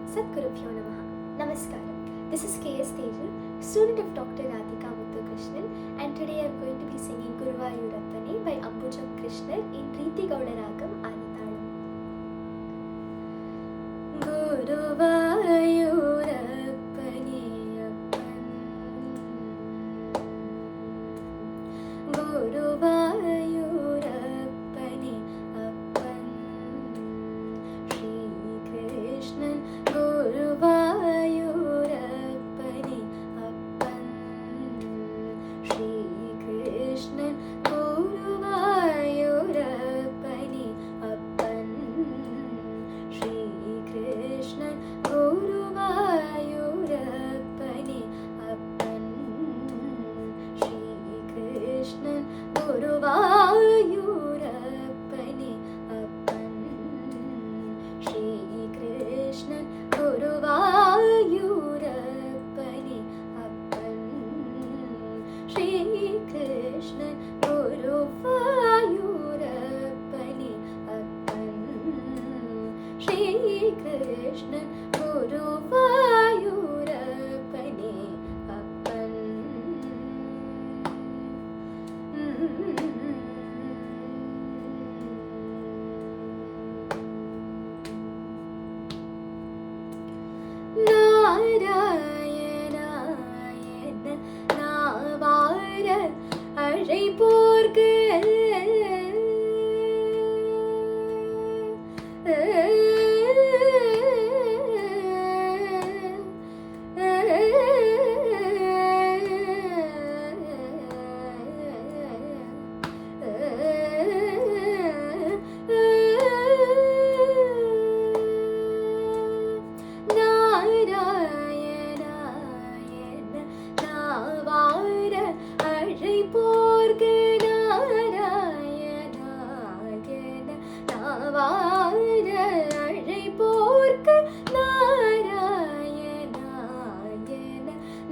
Sadgurubhyo Namaha. Namaskaram. This is K.S. Tejal, student of Dr. Radhika Muthukrishnan, and today I am going to be singing Guruvayurappane by Ambujam Krishnar in Preeti Gowda Ragam Adithalam. Guruvayurappane appan, Guruvayurappane appan, Shri Krishnan Guruvayurappane appan, Shri Krishnan Guruvayurappane appan, Shri Krishnan Guruvayurappane appan, Shri Krishnan Guruvayurappane appan, Shri Krishnan Guruvayurappane appan, Shri Krishnan Guruvayurappane appan, Shri Krishnan Guruvayurappane appan. நாராயணாயன நாவார அழைப்போர்க்கு நாராயணாயன நாவார அழைப்போர்க்கு நாராயணாயன நாவார அழைப்போர்க்கு நாராயணாயன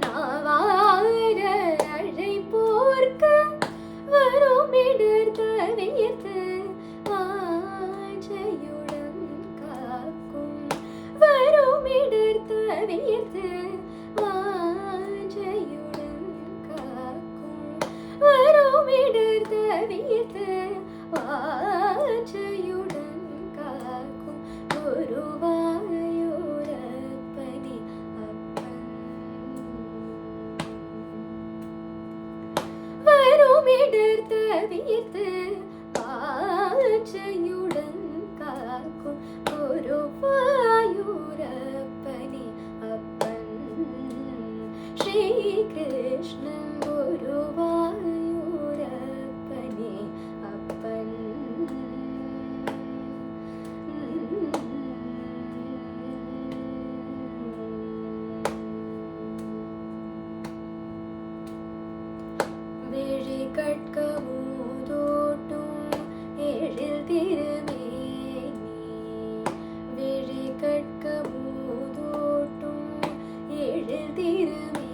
நாவார அழைப்போர்க்கு வருமிடர் தவிர்த்து வாஞ்சையுடன் காக்கும், வருமிடர் தவிர்த்து வாஞ்சையுடன் காக்கும், வருமிடர் தவிர்த்து வாஞ்சையுடன் காக்கும் குருவாயூரப்பனே அப்பன். வருமிடர் தவிர்த்து வாஞ்சையுடன் காக்கும் குருவாயூரப்பனே அப்பன், ஸ்ரீ கிருஷ்ணன் குருவாயூரப்பனே அப்பன். விழி கட்க மூதோட்டும் எழில் திருமேனி, விழி கட்க மூதோட்டும் எழில் திருமேனி,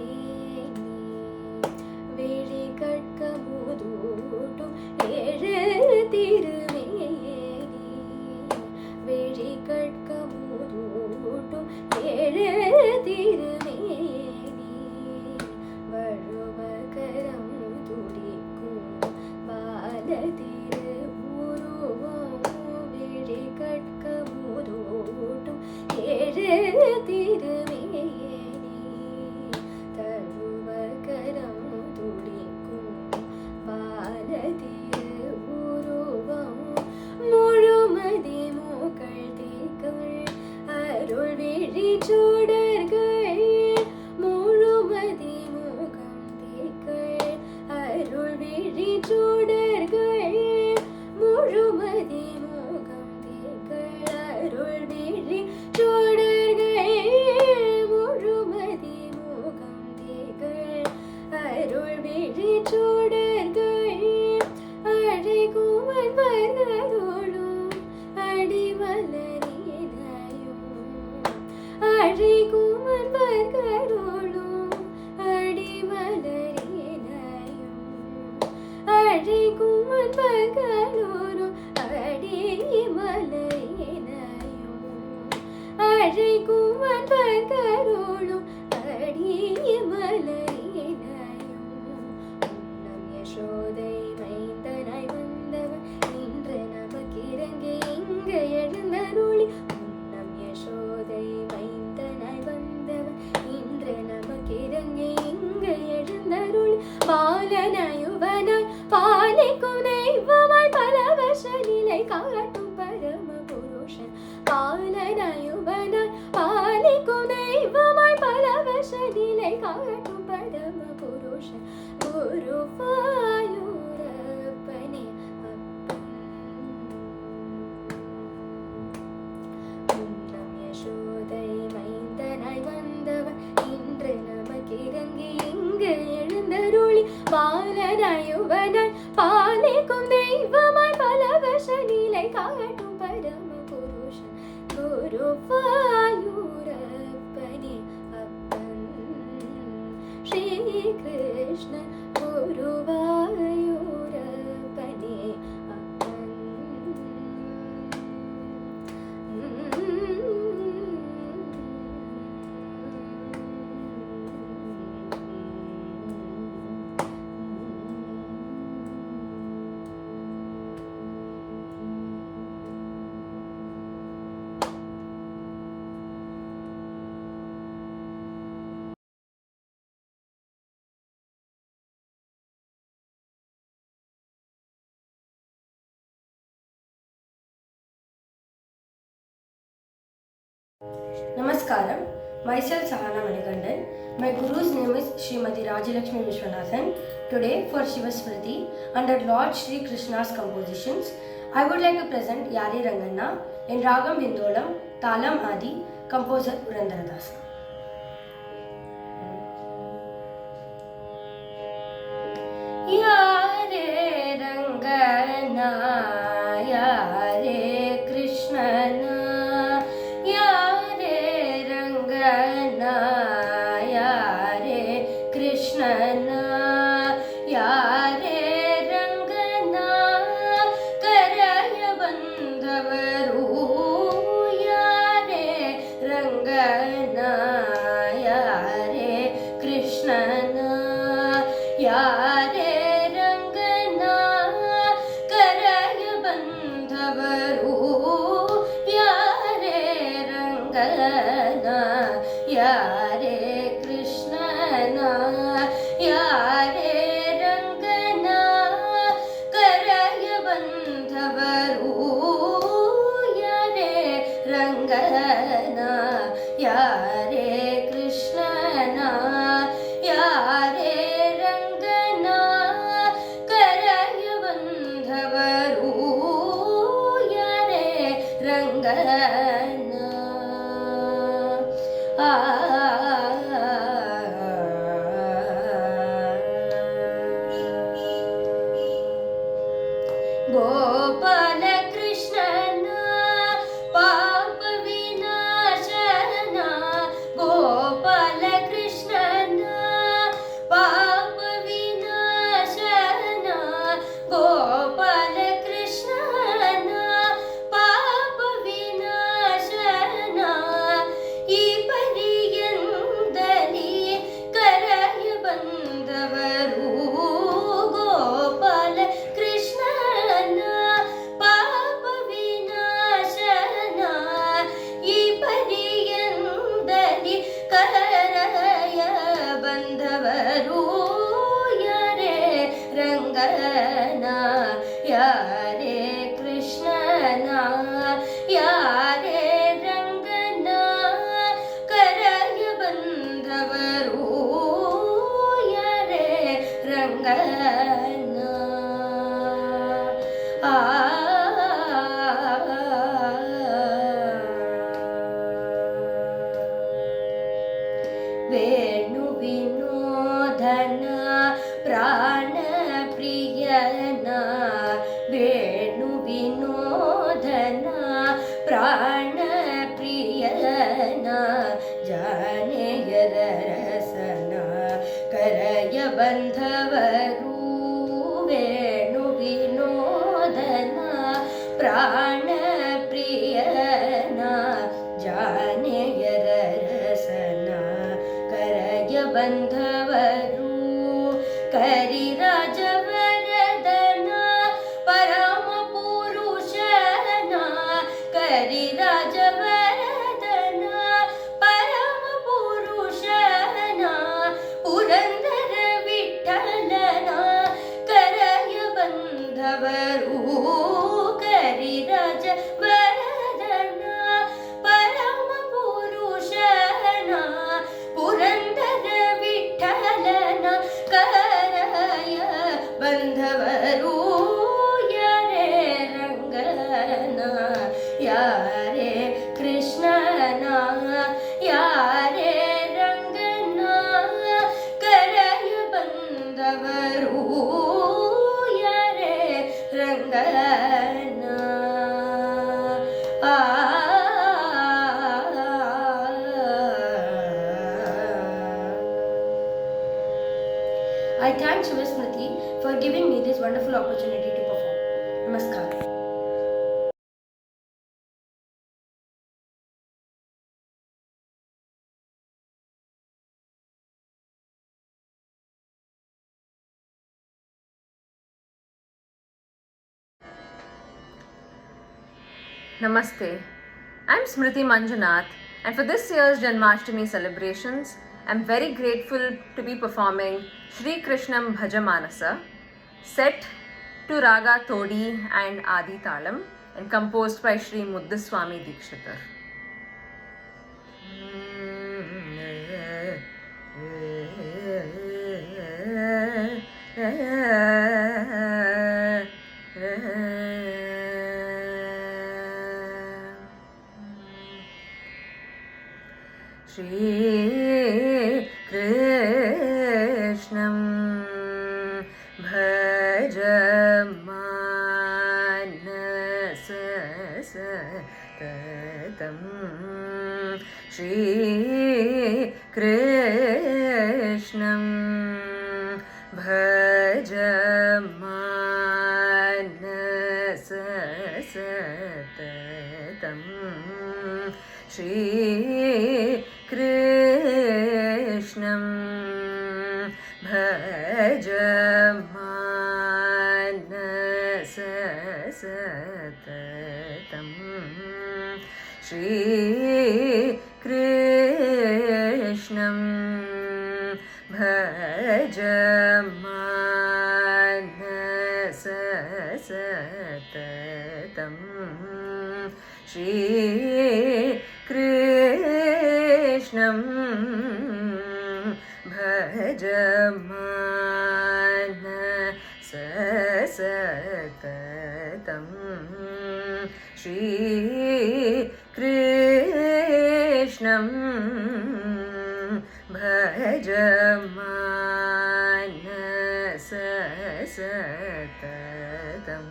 விழி கட்க மூதோட்டும் எழில் திருமேனி, விழி கட்க மூதோட்டும் எழில் திருமேனி, வழுவகரம் துடிக்கும் பாலதிரு உருவம், விழி கட்க மூதோட்டும் எழில் திருமேனி, தழுவகரம் துடிக்கும் பாலதிரு உருவம், முழுமதி மூக்கள் தீக்கள் அருள் விழி சுடர்கள், முழுமதி மூகம் தீக்கள் அருள் விழி சுடர்கள், முழுமதி மூகம் தீக்கள் அருள் விழி சுடர்கள், முழுமதி மூகம் தீக்கள் அருள் விழி சுடர்கள், அழைக்கும் அன்பர்களோடும் அடிமலரினையும், அழைக்கும் அன்பர்களோடும் அடிமலரினையும், அழைக்கும் அன்பர்களோடும் அடிமலரினையும், அழைக்கும் அன்பர்களும் அடிய மலையினையும் நம் யசோதை மைந்தனாய் வந்தவர் இன்று நமக்கிறங்கே இங்கு எழுந்தருளி நம் யசோதை மைந்தனாய் வந்தவர் இன்று நமக்கிறங்கே இங்கு எழுந்தருளி பாலனாயுவனாய் பாலிக்கும் தெய்வமாய் பல வருஷ நிலை காட்டும் பரம புருஷன் பாலனாயுவனாய் பாலிக்கும் தெய்வமாய் பல வருஷ நிலை காட்டும் பரம புருஷன் குருவாயூரப்பனே நம் யசோதை மைந்தனாய் வந்தவர் இன்று நமக்கிறங்கி இங்கு எழுந்தருளி பாலனாயுவனாய் பாலிக்கும் தெய்வமாய் பல வருஷ நிலை காட்டும் பரம புருஷன் குருவாயூரப்பனே அப்பன் ஸ்ரீ கிருஷ்ண குருவாயூரப்பனே அப்பன். Namaskaram. Myself Sahana Manikandan. My guru's name is Srimati Rajalakshmi Vishwanathan. Today for Shiva Smriti under Lord Shri Krishna's compositions, I would like to present Yare Ranganna in Ragam Hindolam, Talam Adi, composer Purandaradasa. Yare Ranganna, Yare Krishnana, Yare Ranganna, Yare Krishnana, Yare Ranganna, Karaya Bandhavaru, Yare Ranganna, Yare Krishnana, Yare Ranganna, Karaya Bandhavaru, Yare Ranganna, Yare Krishnana, Yare Ranganna, Karaya Bandhavaru, Yare Ranganna, Yare Krishnana, Yare Ranganna, Karaya Bandhavaru, Yare Ranganna. Gopala Krishnana, Papa Vinashana, Gopala Krishnana, Papa Vinashana, Gopala Krishnana, Papa Vinashana, ಈ ಪರಿಯಂದಲಿ ಕರಯ ಬಂದವರು ಗೋಪಾಲ ಕೃಷ್ಣನ ಪಾಪ ವಿನಾಶನ ಈ ಪರಿಯಂದಲಿ ಕರಯ ಬಂದವರು ಯಾರೇ ರಂಗನ ಯಾರೇ ಕೃಷ್ಣನ ಯಾರೇ ರಂಗನ ಕರಯ ಬಂದವರು ಯಾರೇ ರಂಗನ ವೇಣು ವಿನೋದನ ಪ್ರಾಣ ಪ್ರಿಯನ ವೇಣು ವಿನೋದನ ಪ್ರಾಣ ಪ್ರಿಯನ ಜಾನೆಯರ ರಸನ ಕರಯ ಬಂಧವರು ವೇಣು ವಿನೋದನ ಪ್ರಾಣ ಪ್ರಿಯನ ಜಾನೆ करिराजवरदना परमपुरुषना पुरंदर विठ्ठलना करय बंधवरू करिराजवरदना परमपुरुषना पुरंदर विठ्ठलना करय बंधवरू यारे रंगना यारे कृष्णना यारे रंगना करय बंधवरू यारे रंगना I thank Shivasmriti for giving me this wonderful opportunity to perform. Namaskar. Namaste. I'm Smriti Manjunath, and for this year's Janmashtami celebrations, I'm very grateful to be performing Shri Krishnam Bhajamanasa, set to Raga Todi and Adi Talam, and composed by Shri Mudduswami Dikshitar. Shri Krishnam Bhajamanasa Satatam Shri Krishnam Bhajamanasa Satatam Shri Krishnam Bhajamanasa Satatam Shri Krishnam Bhajamanasa Satatam Shri Krishnam Bhajamanasa Satatam Shri Krishnam Bhajamanasa Satatam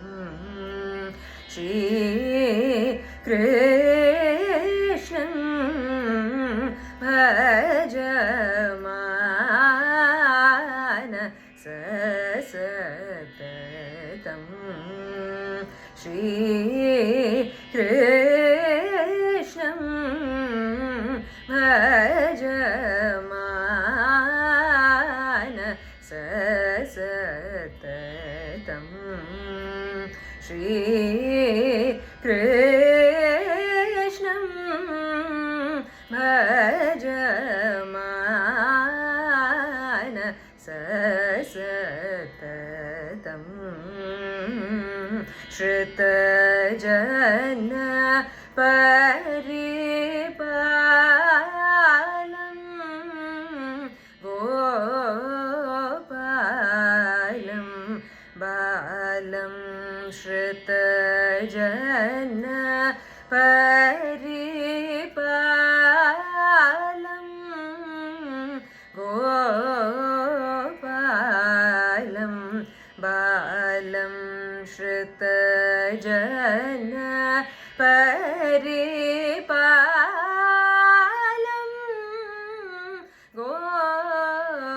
Shri Krishnam Bhajamanasa Satatam Shri Krishnam Bhajamanasa Satatam Shri Krishnam Bhajamanasa Satatam Shritajana Paripalam Gopalam Balam Shritajana Paripalam Gopalam Balam Shritajana Paripalam Gopalam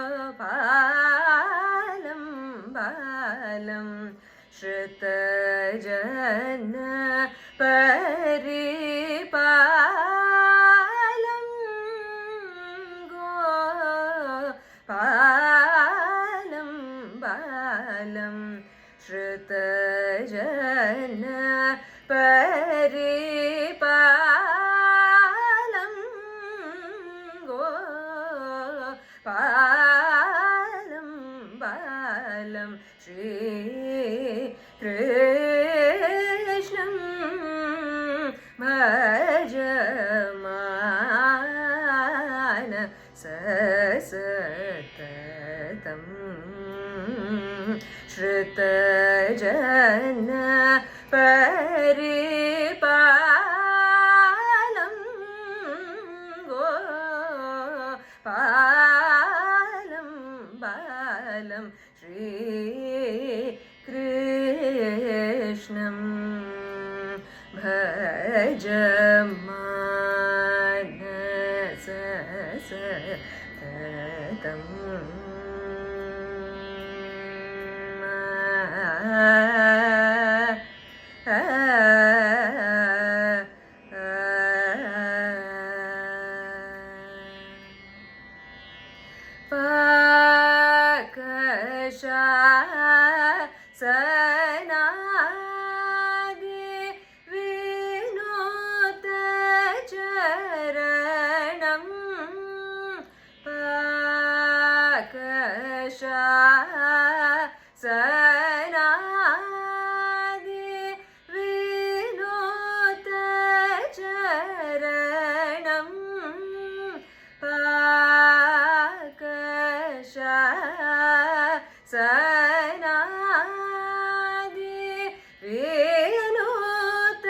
Balam Shritajana Paripalam Gopalam Balam Shritajana Paripalam श्रुतजन परिपालं गोपालं बालं श्रीकृष्णं भज सततम् सनादि विनोद चरणं पाकशा सनादि विनोद चरणं पाकशा सनादि विनोद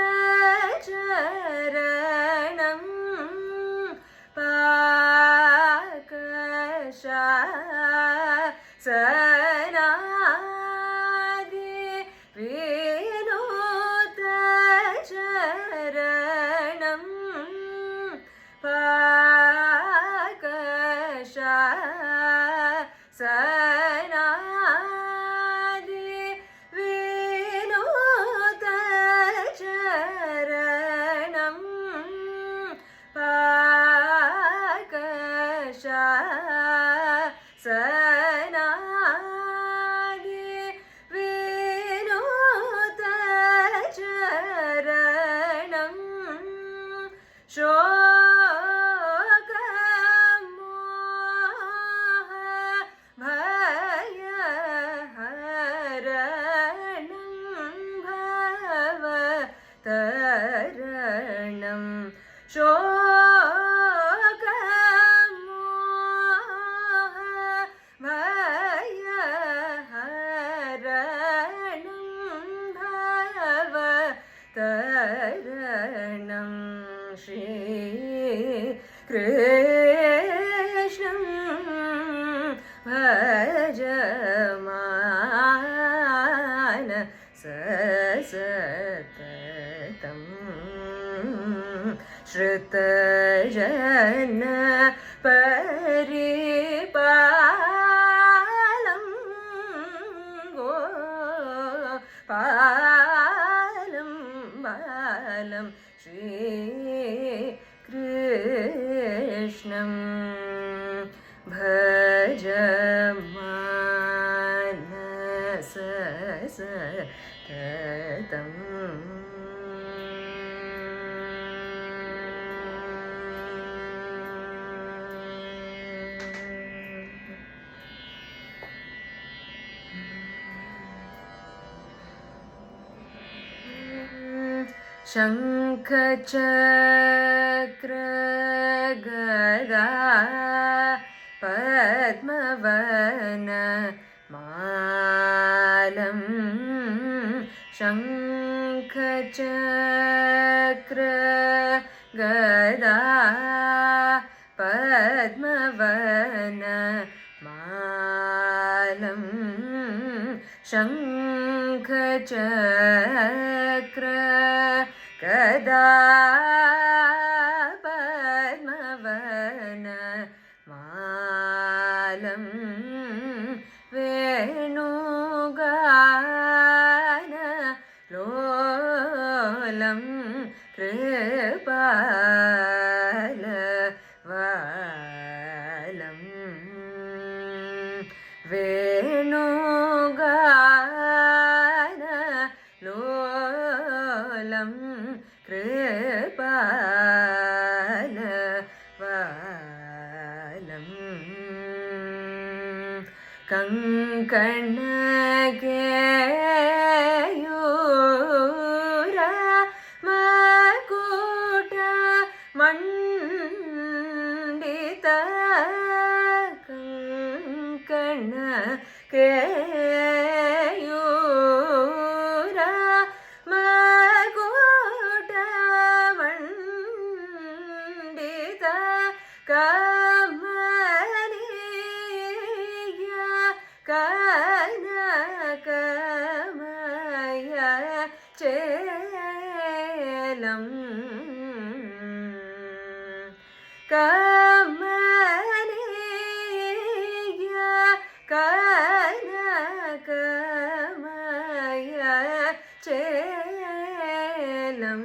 चरणं पाकशा सनादि विनोद चरणं पाकशा सनादि विनोद चरणं पाकशा सनादि विनोद चरणं शोकमोह भयहरणं भवतरणं शोकमोह भयहरणं भवतरणं श्रीकृष्णं भज सततं श्रुतजन परिपालं गोपालं बालं श्रीकृष्णं भज सततं शङ्खचक्र गदा पद्मवन मालं शङ्खचक्र गदा पद्मवन मालं शङ्खचक्र गदा पद्मवन मालं वेणुगान लोलं कृपालवालं वेणुगान लोलं कृपालवालं कंकणकेयूर मकुट मंडित कंकणकेयूर ಕಮನೀಯ ಕನಕಮಯ ಚೇಲಂ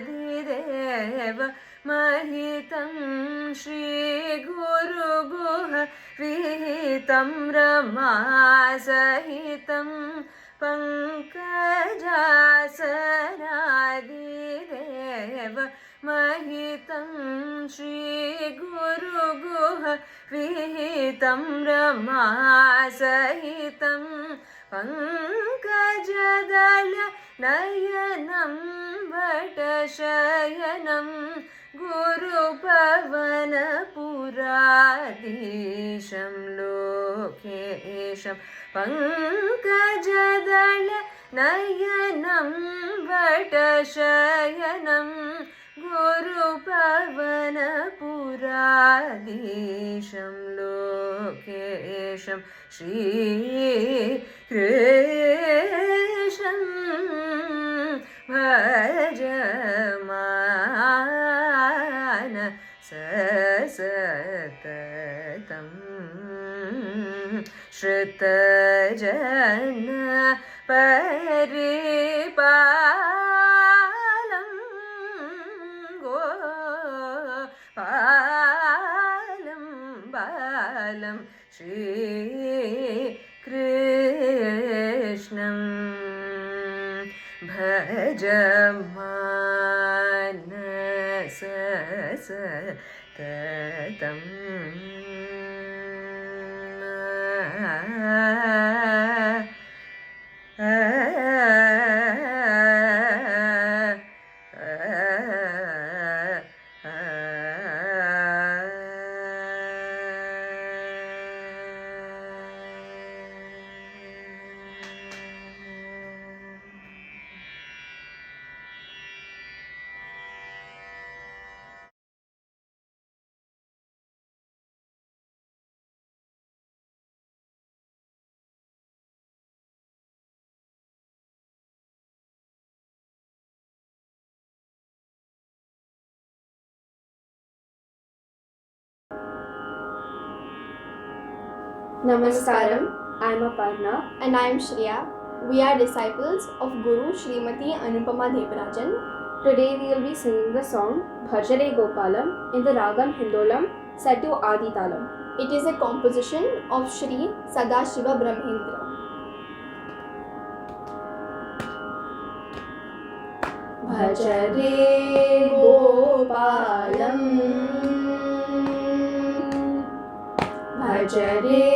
ಪಂಕಜಾಸನಾಧಿದೇವ महितं श्रीगुरुगुह विहितं रमासहितं पङ्कजासनादिदेव महितं श्रीगुरुगुह विहितं रमासहितं पङ्कजदल नयनं वटशयनं गुरुपवनपुराधीशं लोकेशं पङ्कजदल नयनं वटशयनं गुरुपवनपुराधीशं लोकेशं श्रीकृष्णं भजमान सततं श्रुतजन परिपालं गोपालं बालं श्रीकृष्णं भजमानस सततं Namaskaram, I am Aparna and I am Shreya. We are disciples of Guru Srimati Anupama Devarajan. Today we will be singing the song Bhajare Gopalam in the Ragam Hindolam set to Adi Talam. It is a composition of Shri Sadashiva Brahmendra. Bhajare Gopalam Bhajare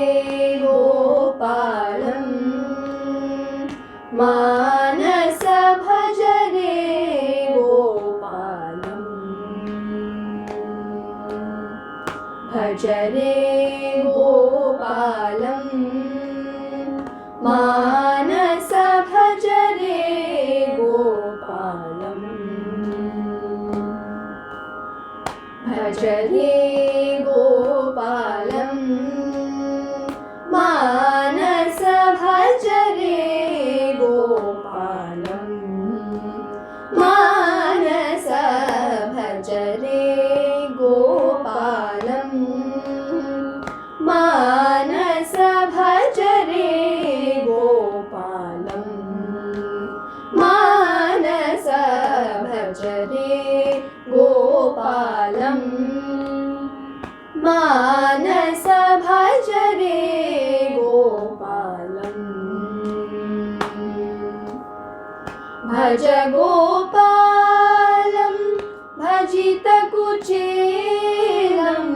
Gopalam Manasa Bhajare Gopalam Bhajare Gopalam Manasa Bhajare Gopalam Bhajare Gopalam Manasa Bhajare Gopalam Manasa Bhajare Gopalam Manasa Bhajare Gopalam Manasa Bhajare Gopalam Manasa Bhajare Gopalam Bhaj Gopalam Bhajita Kuchelam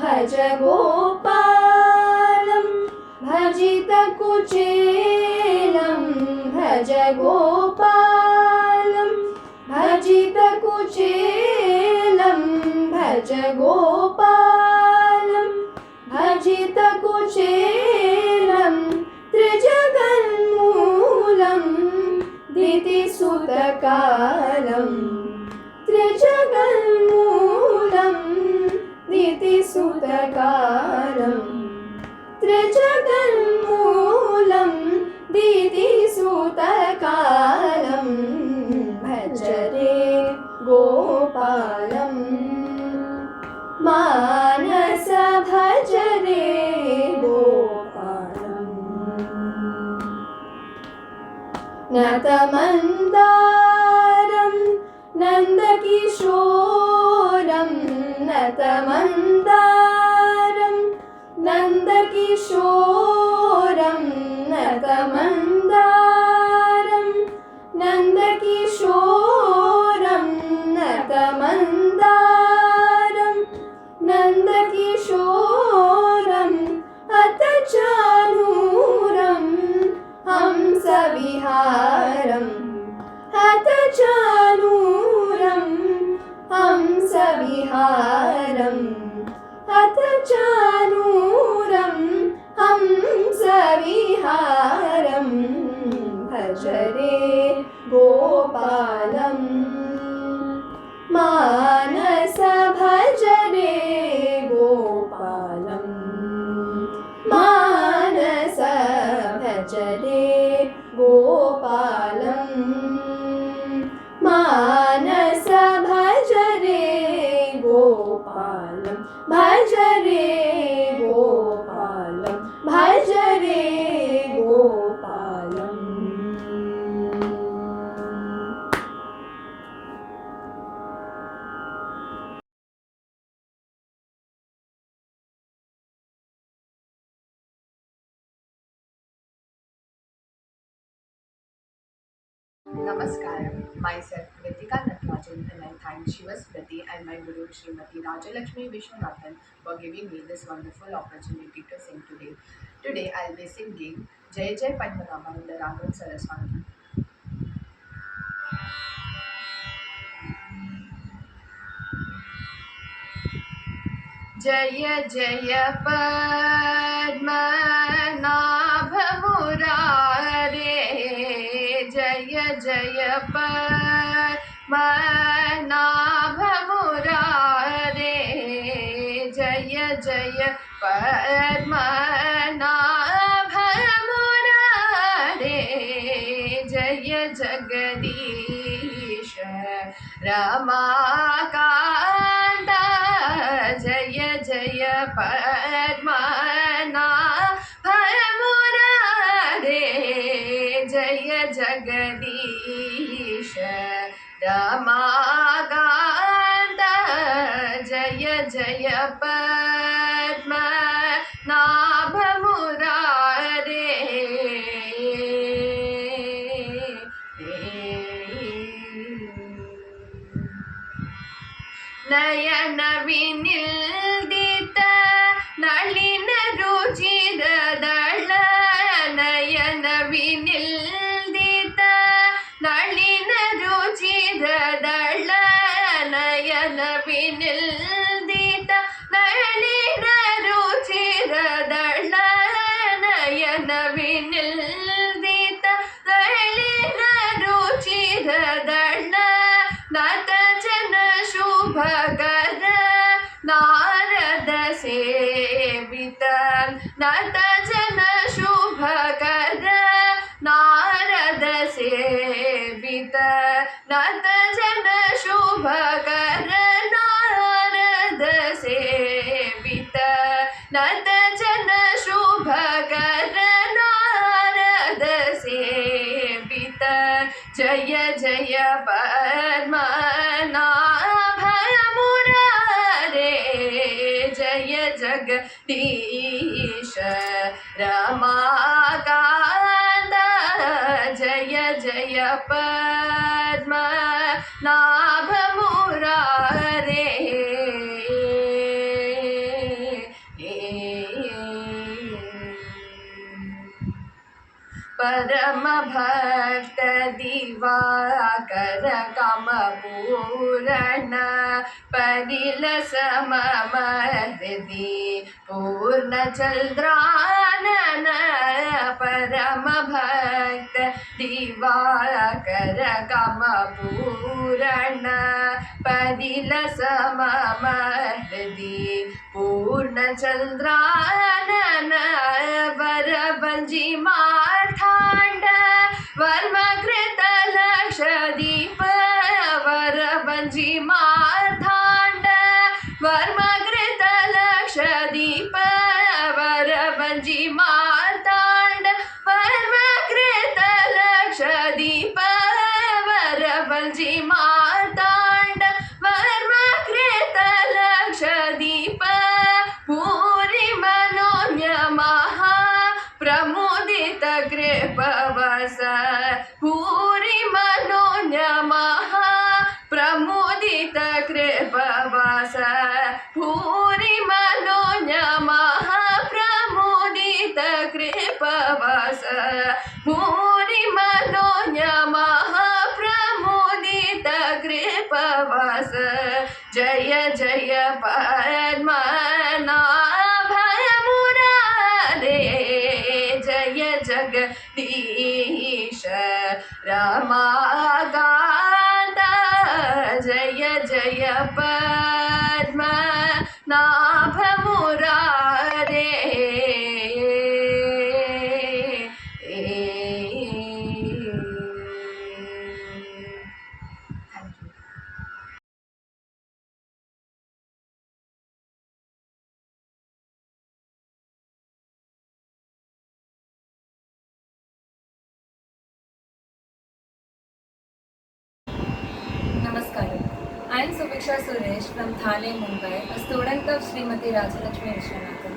Bhaj Gopalam Bhajita Kuchelam Bhaj Gopalam Bhajita Kuchelam Bhaj Gopalam Bhajita Kuchelam Trijaganmulam Diti Sutakalam Trijaganmulam Diti Sutakalam Trijaganmulam नतमन्दारं नन्दकिशोरं नतमन्दारं नन्दकिशोरं नतमन्दारं नन्दकिशोरं नतमन्दारं नन्दकिशोरम् हतचानूरं हंसविहारम् हतचानूरं हंसविहारम् हतचानूरं हंसविहारम् भज रे गोपालम् मानस भज रे गोपालम् मानस भज रे गोपालम् मानस भज रे गोपालम् भज रे गोपालम् भज रे गोपालम् Namaskaram, myself Ritika Natarajan, and I thank Shivasmriti and my Guru Srimati Rajalakshmi Vishwanathan for giving me this wonderful opportunity to sing today. Today I'll be singing Jai Jai Padmanabha in the Ragam Saraswati. जय जय पद्मनाभ मुरारे जय जय पद्मनाभ मुरारे जय जय पद्मनाभ मुरारे जय जगदीश रमाकान्त जय जय पद्मनाभ मुरारे जय जगदीश रमाकान्त जय जय पद्मनाभ मुरारे नयन विनिल्दित नलिन रुचिरदळ नयन विनिल्दित नलिन रुचिरदळ नयन विनिल्दित नलिन रुचिरदळ नयन विनिल्दित नलिन रुचिरदळ नत जन शुभकर नारद सेवित नत जन शुभकर नारद सेवित नत जन शुभकर नारद सेवित नत जन शुभकर नारद सेवित जय जय पद्मनाभ मुरारे जय जगदीश रमाकान्त जय जय पद्मनाभ मुरारे परम भक्त दिवाकर काम पूरण परिल सममहृदि पूर्ण चंद्रानन परम भक्त दिवाकर काम पूरण परिल सममहृदि पूर्ण चंद्रानन वर बंजी मार्थांड वर्मकृत लक्षदीप वर बंजी मार्थांड वर्मकृत लक्षदीप वर बंजी मार्थांड वर्मकृत लक्षदीप कृपवास भूरि मनोन्यमः प्रमुदित कृपवास भूरि मनोन्यमः प्रमुदित कृपवास भूरि मनोन्यमः प्रमुदित कृपवास जय जय पद्मनाभ मुरारे जय जगदीश रमाकान्त जय जय पद्मनाभ मुरारे Thank you. Namaskaram. I am Subiksha Suresh from Thane, Mumbai, a student of Srimati Rajalakshmi Vishwanathan.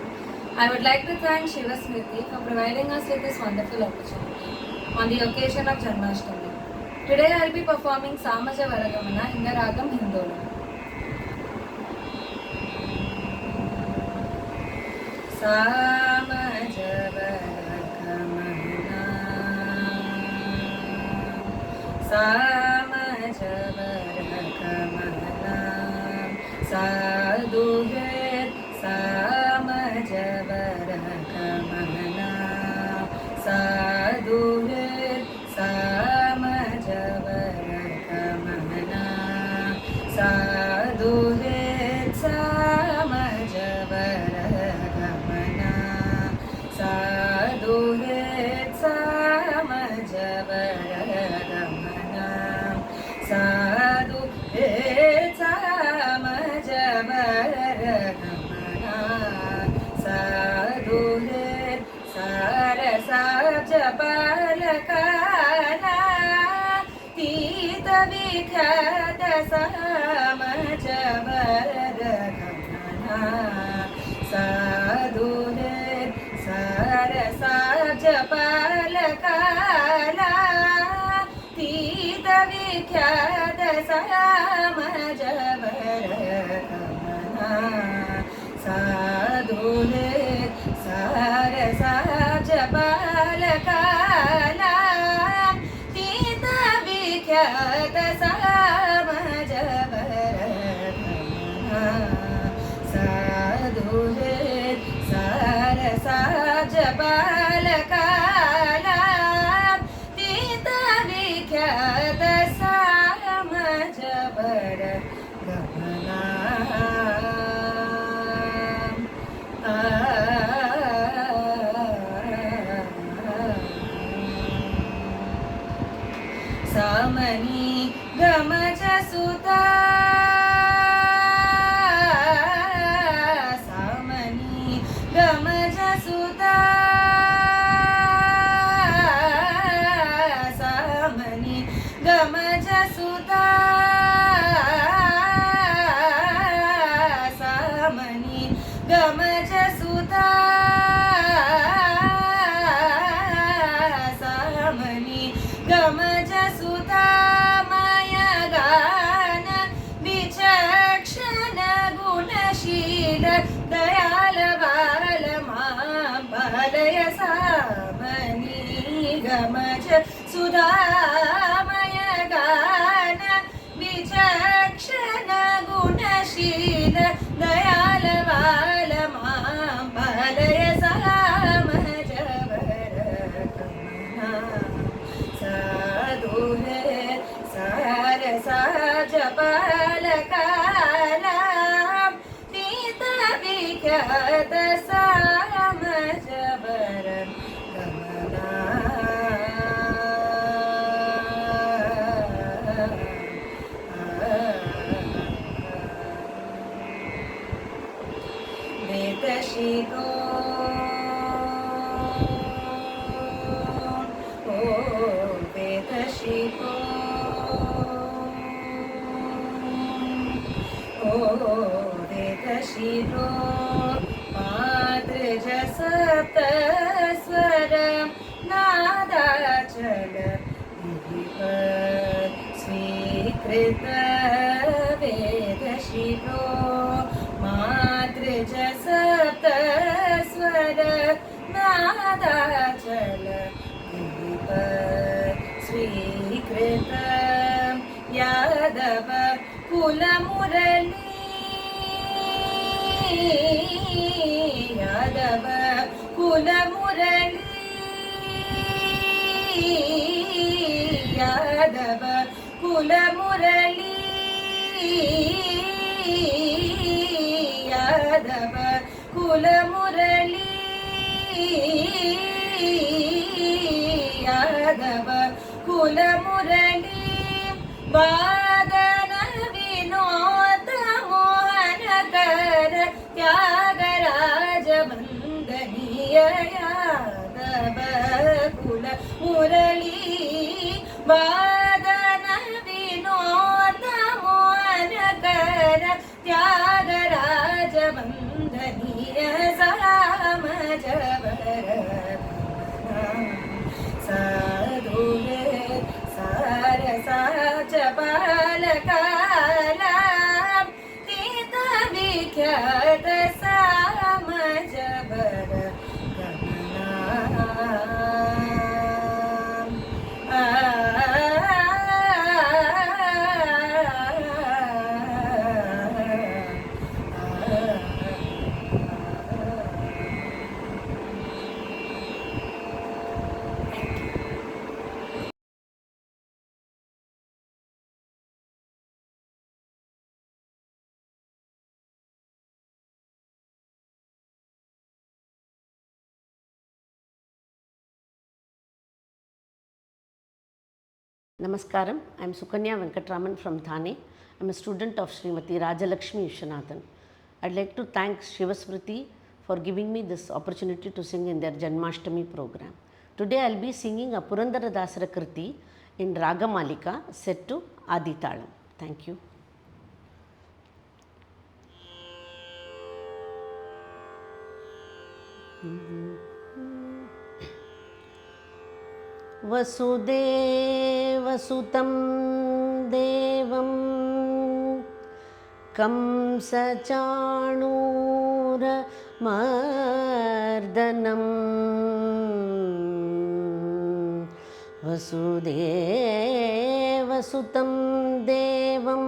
I would like to thank Shiva Smriti for providing us with this wonderful opportunity on the occasion of Janmashtami. Today I will be performing Samaja Varagamana in the Ragam Hindolam. Samaja Varagamana Samaja Varagamana Sadhu hai Samaja Varagamana Sadhu hai Samaja Varagamana Sadhu hai Samaja Varagamana Sadhu hai Samaja Varagamana Sadhu hai Samaja Varagamana Sadhu hai Sarasabja Palakana Tita Vikhata Samaja Varagamana Sadhu hai Sarasabja Palakana Tita Vikhata Samaja Varagamana Sadhu hai Sarasabja Palakana Tita Vikhata Samaja Varagamana Sadhu hai Sarasabja Palakana Tita Vikhata Samaja Varagamana Samani Gamaja Sutta Samani Gamaja Sutta Samani Gamaja Sutta Samani Gamaja Sutta Samani Gamaja Sutta Maya Gana Vichakshana Gunashila Dayala Vala Mampalaya Samani Gamaja Sutta Maya Gana Vichakshana Gunashila Dayala Vala Mampalaya Samaja Varagamana Sadhu hai Sarasabja Palakana Tita Vikhata Samaja Varagamana Vetashiko Vetashiko Vetashiko Madrija Sapta Swaram Nada स्वीकृत वेदशिरो मातृज सप्त स्वर नादाचल स्वीकृत यादव कुलमुरली यादव कुलमुरली यादव कुलमुरली यादव कुलमुरली यादव कुलमुरली वादन विनोद मोहनकर त्यागराज वंदनीय यादव कुलमुरली वादन विनोद मोहनकर त्यागराज वंदनीय सामजवर साधुवे सारसाच बालकाला तीत विख्यात सामजवर Namaskaram, I am Sukanya Venkatraman from Thane. I am a student of Srimati Rajalakshmi Vishwanathan. I'd like to thank Shivasmriti for giving me this opportunity to sing in their Janmashtami program. Today I'll be singing a Purandara Dasara Kriti in Ragamalika set to Aditalam. Thank you. वसुदेवसुतं देवं कंसचाणूरमर्दनं वसुदेवसुतं देवं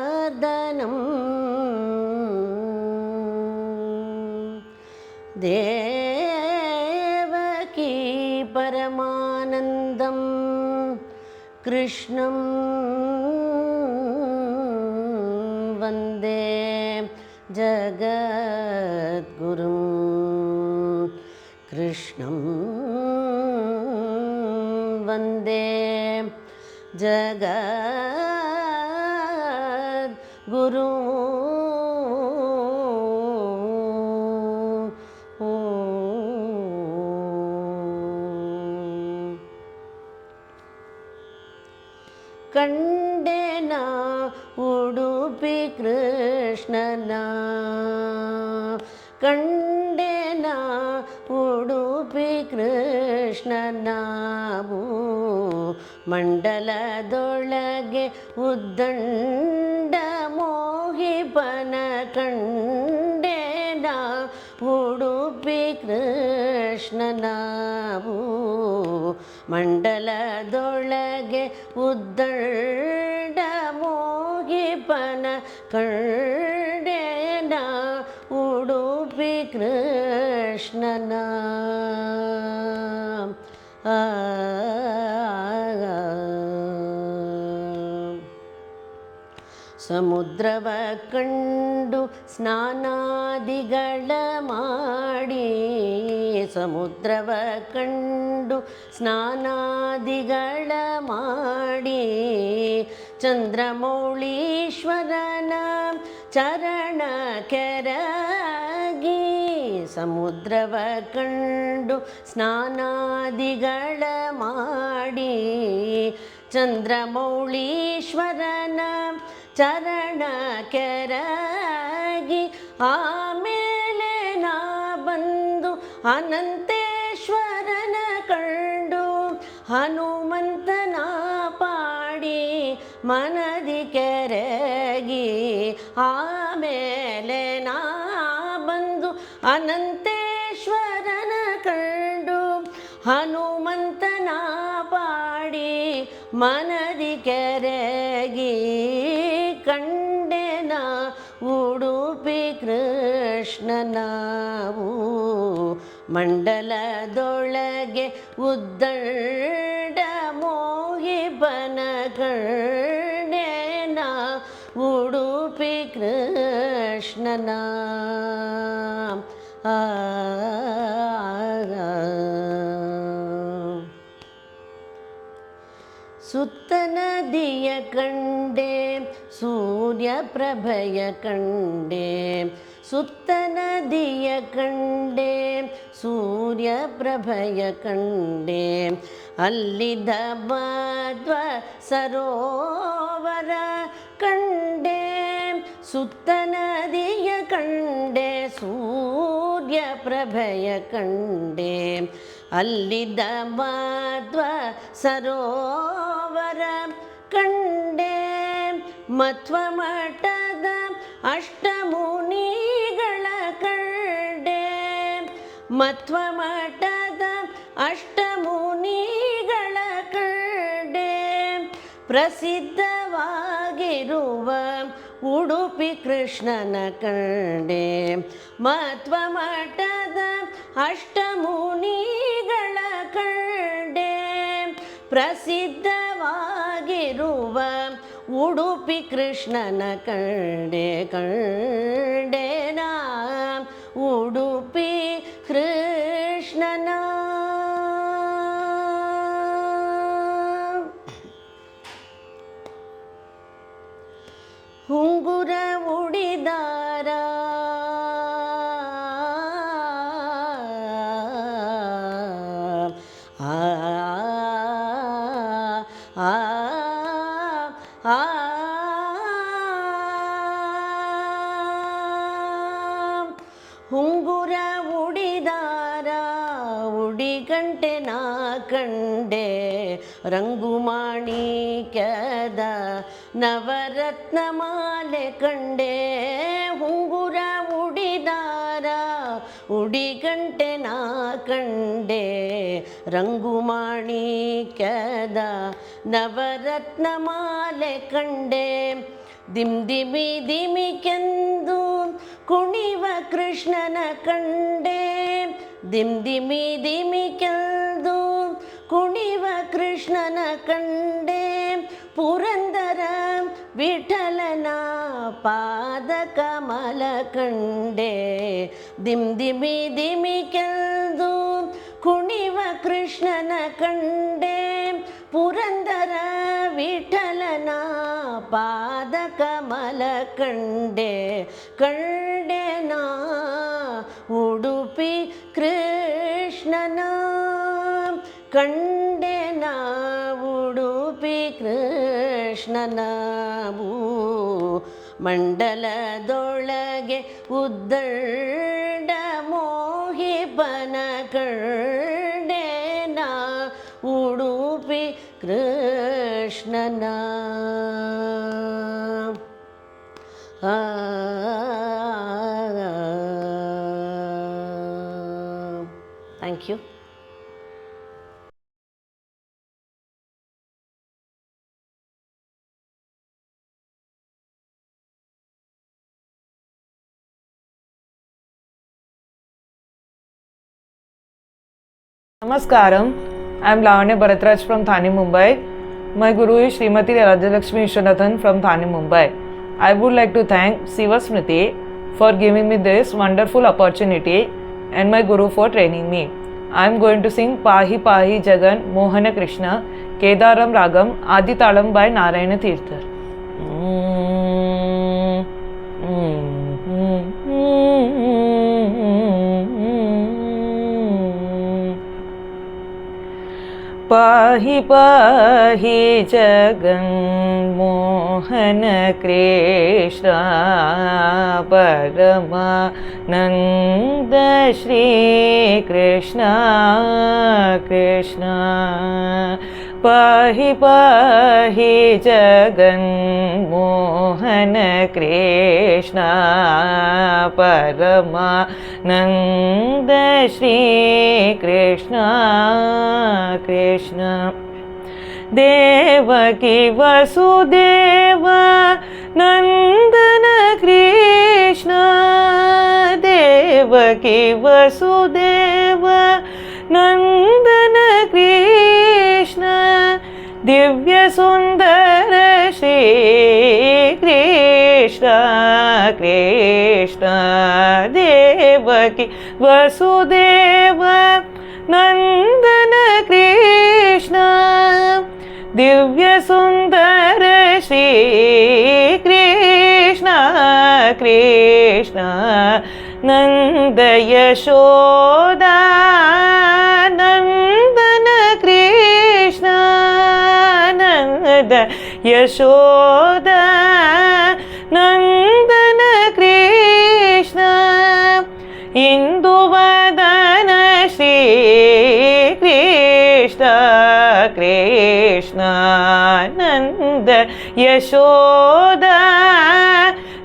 कंसचाणूरमर्दनम् देवकी परमानन्दं कृष्णं वन्दे जगद्गुरुं कृष्णं वन्दे जगद्गुरुं ಕಂಡೆನ ಉಡುಪಿ ಕೃಷ್ಣನ ಕಂಡೆನ ಉಡುಪಿ ಕೃಷ್ಣನ ಮಂಡಲದೊಳಗೆ ಉದ್ದಂಡ ಮೋಹಿಪನ ಕಂಡೆನ ಉಡುಪಿ ಕೃಷ್ಣನ ಮಂಡಲದೊಳಗೆ ಉದ್ದಂಡ ಮೋಹಿಪನ ಕಂಡೆನ ಉಡುಪಿ ಕೃಷ್ಣನ ಸಮುದ್ರವ ಕಂಡು ಸ್ನಾನಾದಿಗಳ ಮಾಡಿ ಸಮುದ್ರವ ಕಂಡು ಸ್ನಾನಾದಿಗಳ ಮಾಡಿ ಚಂದ್ರಮೌಳೀಶ್ವರನ ಚರಣ ಕೆರಗಿ ಸಮುದ್ರವ ಕಂಡು ಸ್ನಾನಾದಿಗಳ ಮಾಡಿ ಚಂದ್ರಮೌಳೀಶ್ವರನ ಚರಣ ಕೆರಗಿ ಆಮೇಲೆ ನಾ ಬಂದ ಅನಂತೇಶ್ವರನ ಕಂಡು ಹನುಮಂತನ ಪಾಡಿ ಮನದಿ ಕೆರಗಿ ಆಮೇಲೆ ನಾ ಬಂದು ಅನಂತೇಶ್ವರನ ಕಂಡು ಹನುಮಂತನ ಪಾಡಿ ಮನದಿ ಕೆರಗಿ ಕಂಡೆನ ಉಡುಪಿ ಕೃಷ್ಣನಾವು ಮಂಡಲದೊಳಗೆ ಉದ್ದಂಡ ಮೋಹಿಬನ ಕಂಡೆನ ಉಡುಪಿ ಕೃಷ್ಣನ ಸುತ್ತ ನದಿಯ ಕಂಡೆ ಸೂರ್ಯ ಪ್ರಭಯ ಕಂಡೆ ಸುತ್ತ ನದಿಯ ಕಂಡೆ ಸೂರ್ಯ ಪ್ರಭಯ ಕಂಡೆ ಅಲ್ಲಿದ್ದ ಮಧ್ವ ಸರೋವರ ಕಂಡೆ ಸುತ್ತ ನದಿಯ ಕಂಡೆ ಸೂರ್ಯ ಪ್ರಭಯ ಕಂಡೆ ಅಲ್ಲಿದ್ದ ಮಧ್ವ ಸರೋವರ ಕಂಡೆ ಮಧ್ವ ಮಠದ ಅಷ್ಟಮುನಿಗಳ ಕಂಡೆ ಮಧ್ವ ಮಠದ ಅಷ್ಟಮುನಿಗಳ ಕಂಡೆ ಪ್ರಸಿದ್ಧವಾಗಿರುವ ಉಡುಪಿ ಕೃಷ್ಣನ ಕಂಡೆ ಮಧ್ವ ಮಠದ ಅಷ್ಟಮುನಿಗಳ ಕಂಡೆ ಪ್ರಸಿದ್ಧವಾಗಿರುವ ಉಡುಪಿ ಕೃಷ್ಣನ ಕಂಡೆ ಕಂಡೆನ ಉಡುಪಿ ಕೃಷ್ಣನ ಉಂಗುರ ಉಡಿದಾರ ಉಂಗುರ ಉಡಿದಾರ ಉಡಿಗಂಟೆ ನಾ ಕಂಡೆ ರಂಗು ಮಾಣಿಕ್ಯದ ನವರತ್ನ ಮಾಲೆ ಕಂಡೆ ಉಂಗುರ ಉಡಿದಾರ ಉಡಿಗಂಟೆ ನಾ ಕಂಡೆ ರಂಗು ಮಾಣಿಕ್ಯದ ನವರತ್ನ ಮಾಲೆ ಕಂಡೆ ದಿಮ್ ದಿಮಿ ದಿಮಿಕೆಂದು ಕುಣಿವ ಕೃಷ್ಣನ ಕಂಡೆ ದಿಮ್ ದಿಮಿ ದಿಮಿಕೆಂದು ಕುಣಿವ ಕೃಷ್ಣನ ಕಂಡೆ ಪುರಂದರ ವಿಠಲನ ಪಾದ ಕಮಲ ಕಂಡೆ ದಿಮ್ ದಿಮಿ ದಿಮಿಕೆಂದು ಕುಣಿವ ಕೃಷ್ಣನ ಕಂಡೆ ಪುರಂದರ ವಿಠಲನ ಪಾದ ಕಮಲ ಕಂಡೆ ಕಂಡೆನ ಉಡುಪಿ ಕೃಷ್ಣನ ಕಂಡೆನ ಉಡುಪಿ ಕೃಷ್ಣನವು ಮಂಡಲದೊಳಗೆ ಉದ್ದಂಡ ಮೋಹಿಬನ ಕಂಡೆನ ಉಡುಪಿ ಕೃಷ್ಣನ thank you. Namaskaram, I am Lavanya Bharatraj from Thane, Mumbai. My guru is Srimati Rajalakshmi Vishwanathan from Thane, Mumbai. I would like to thank Siva Smriti for giving me this wonderful opportunity and my guru for training me. I am going to sing Pahi Pahi Jagan Mohana Krishna Kedaram Ragam Aditalam by Narayana Tirthar. पाहि पाहि जगन्मोहन कृष्ण परमानन्द नंद श्री कृष्ण कृष्ण पाहि पाहि जगन्मोहन कृष्ण परमानंद श्री कृष्ण कृष्ण देवकी वसुदेव नंदन कृष्ण देवकी वसुदेव नंदन कृष्ण दिव्य सुंदर श्री कृष्ण कृष्ण देवकी वसुदेव नंदन कृष्ण दिव्य सुंदर श्री कृष्ण कृष्ण नंद यशोदा नंदन कृष्ण नंद यशोदा नंदन कृष्ण इंदुवदन श्री कृष्ण कृष्ण नंद यशोदा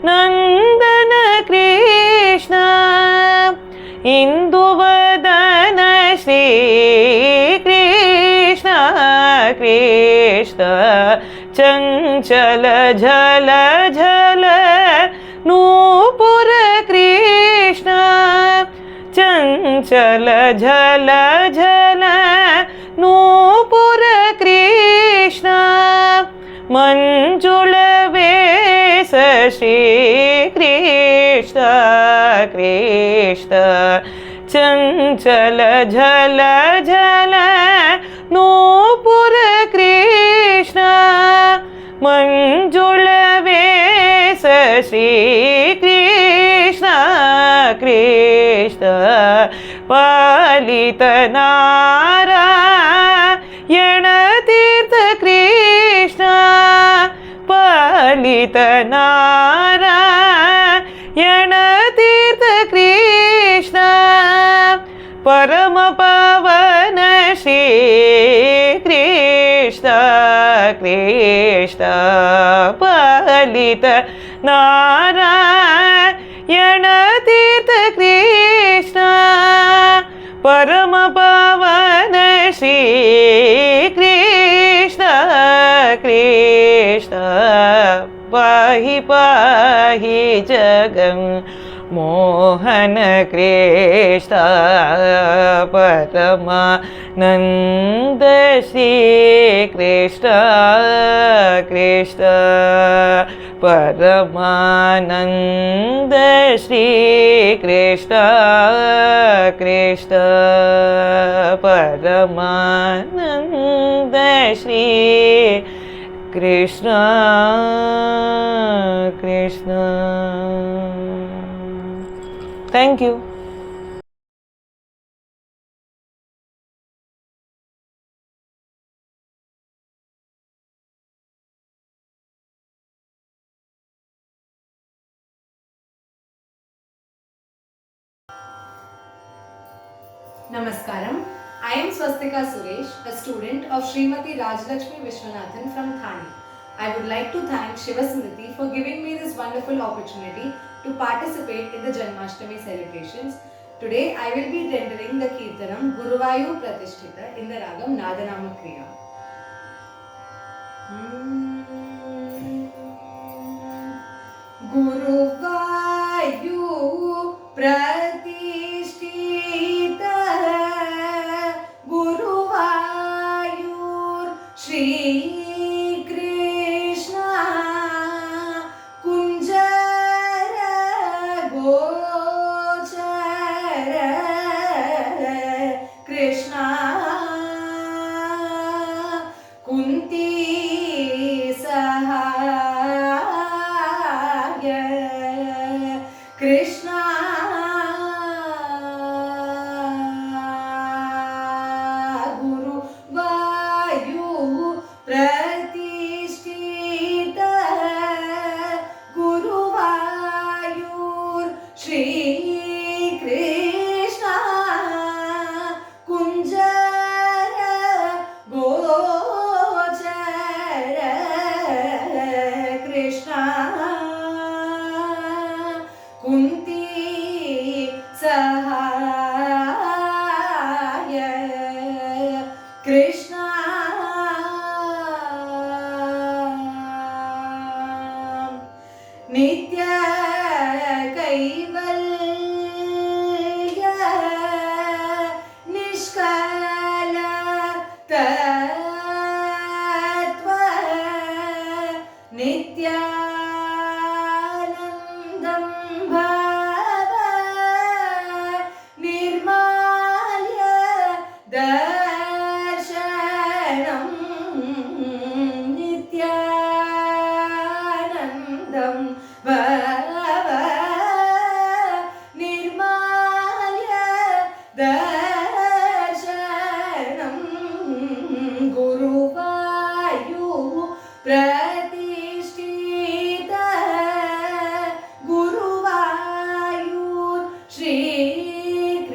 नंदन कृष्ण इंदुवदन श्री कृष्ण कृष्ण चंचल झल झल नूपुर कृष्ण चंचल झल झल नूपुर कृष्ण मंजुल वेश श्री कृष्ण कृष्ण चंचल झल झल नूपुर कृष्ण मंजुल वेश श्री कृष्ण कृष्ण पालित नारायण तीर्थ कृष्ण पालित नारायण तीर्थ कृष्ण परम पावन श्री कृष्ण कृष्ण पालित नारायण तीर्थ कृष्ण परम पावन श्री कृष्ण कृष्ण पाहि पाहि जगन् मोहन कृष्ण परमानंद श्री कृष्ण कृष्ण परमानंद श्री कृष्ण कृष्ण परमानंद Shri Krishna Krishna Thank you. Namaskaram. I am Swastika Suresh, a student of Srimati Rajalakshmi Vishwanathan from Thane. I would like to thank Shivasmriti for giving me this wonderful opportunity to participate in the Janmashtami celebrations. Today I will be rendering the Kirtanam Guruvayu Pratishtita in the Ragam Nadanama Kriya. Guruvayu Pratishtita Guruvayur Shri Krishna Kunjara Gochara Krishna Kunti Sahaya Krishna सहाय कृष्ण नित्य कैवल्य निष्कल तत्व नित्यानन्दं भव निर्माल्य दर्शनं नित्यानन्दं भव निर्माल्य दर्शनं गुरुवायु प्रतिष्ठित गुरुवायूर श्रीकृष्ण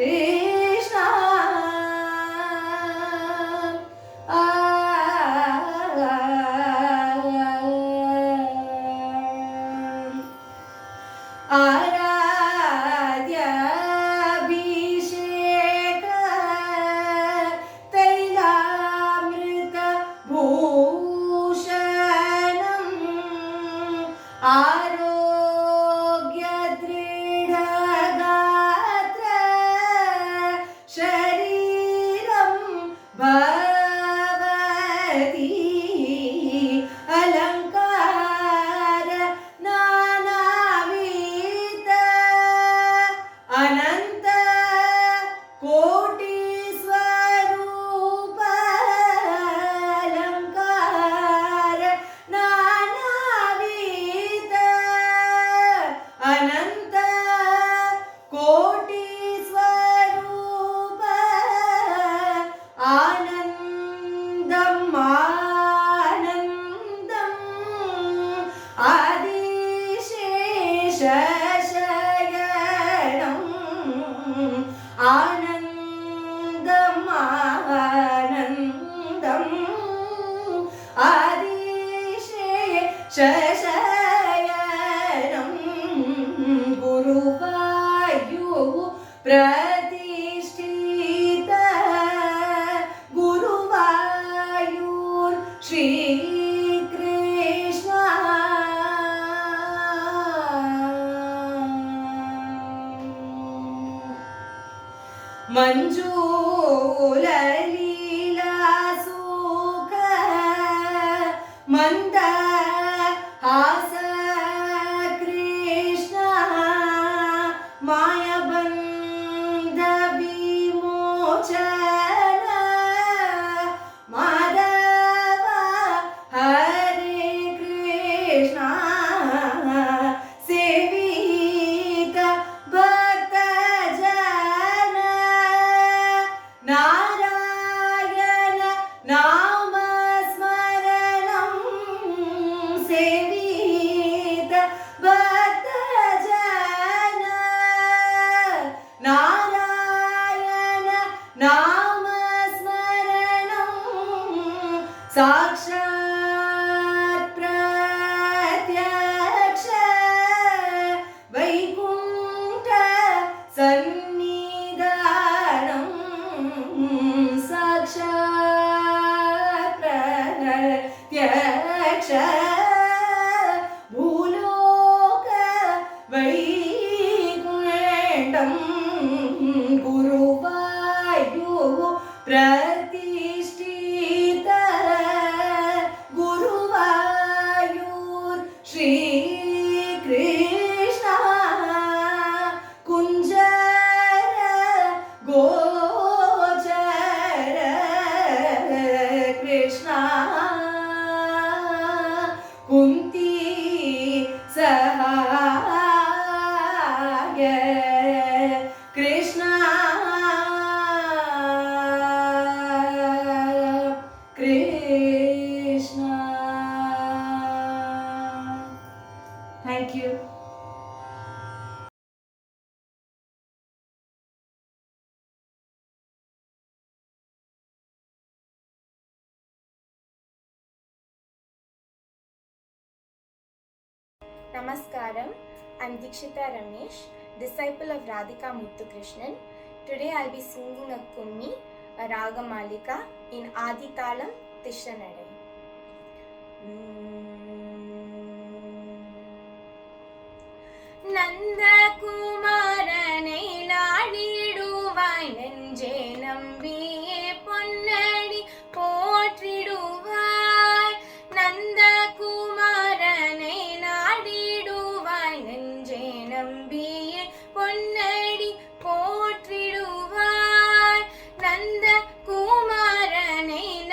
आराध्याभिषेक तैलामृत भूषणम् आरोग्य दृढगात्र शरीरं भवति अलङ्कार नानाविध अनन्त कोटि स्वरूप अलङ्कार नानाविध अनन्त कोटि स्वरूप आनन्दम् आनन्दम् आदिशेष शयनम् आनन्दम् आनन्दम् आदिशेष शयनं गुरुवायु प्रतिष्ठित गुरुवायूर श्रीकृष्ण मंजूल लीला सुख मंद हास कृष्ण मायाबंध विमोचन माधव हरे कृष्ण सेवित भक्त जन नारायण नाम स्मरणं सेवित भक्त जन नारायण नाम स्मरणं साक्षात् प्रत्यक्ष वैकुण्ठ सन्निधानं साक्षात् प्रत्यक्ष भूलोक वैकुण्ठं गुरुवायु प्रतिष्ठित गुरुवायूर श्रीकृष्ण कुञ्जर गोचर कृष्ण कुन्ती सहाय Krishna Krishna thank you Namaskaram, I'm Dikshita Ramesh, disciple of Radhika Muthukrishnan. Today I'll be singing a Kummi, a Raga Malika in Aditalam Tishanadai. நந்தகுமாரனை நாடிடுவாய் நெஞ்சே நம்பியே பொன்னடி போற்றிடுவாய். நந்தகுமாரனை நாடிடுவாய் நெஞ்சே நம்பியே பொன்னடி போற்றிடுவாய். நந்தகுமாரனை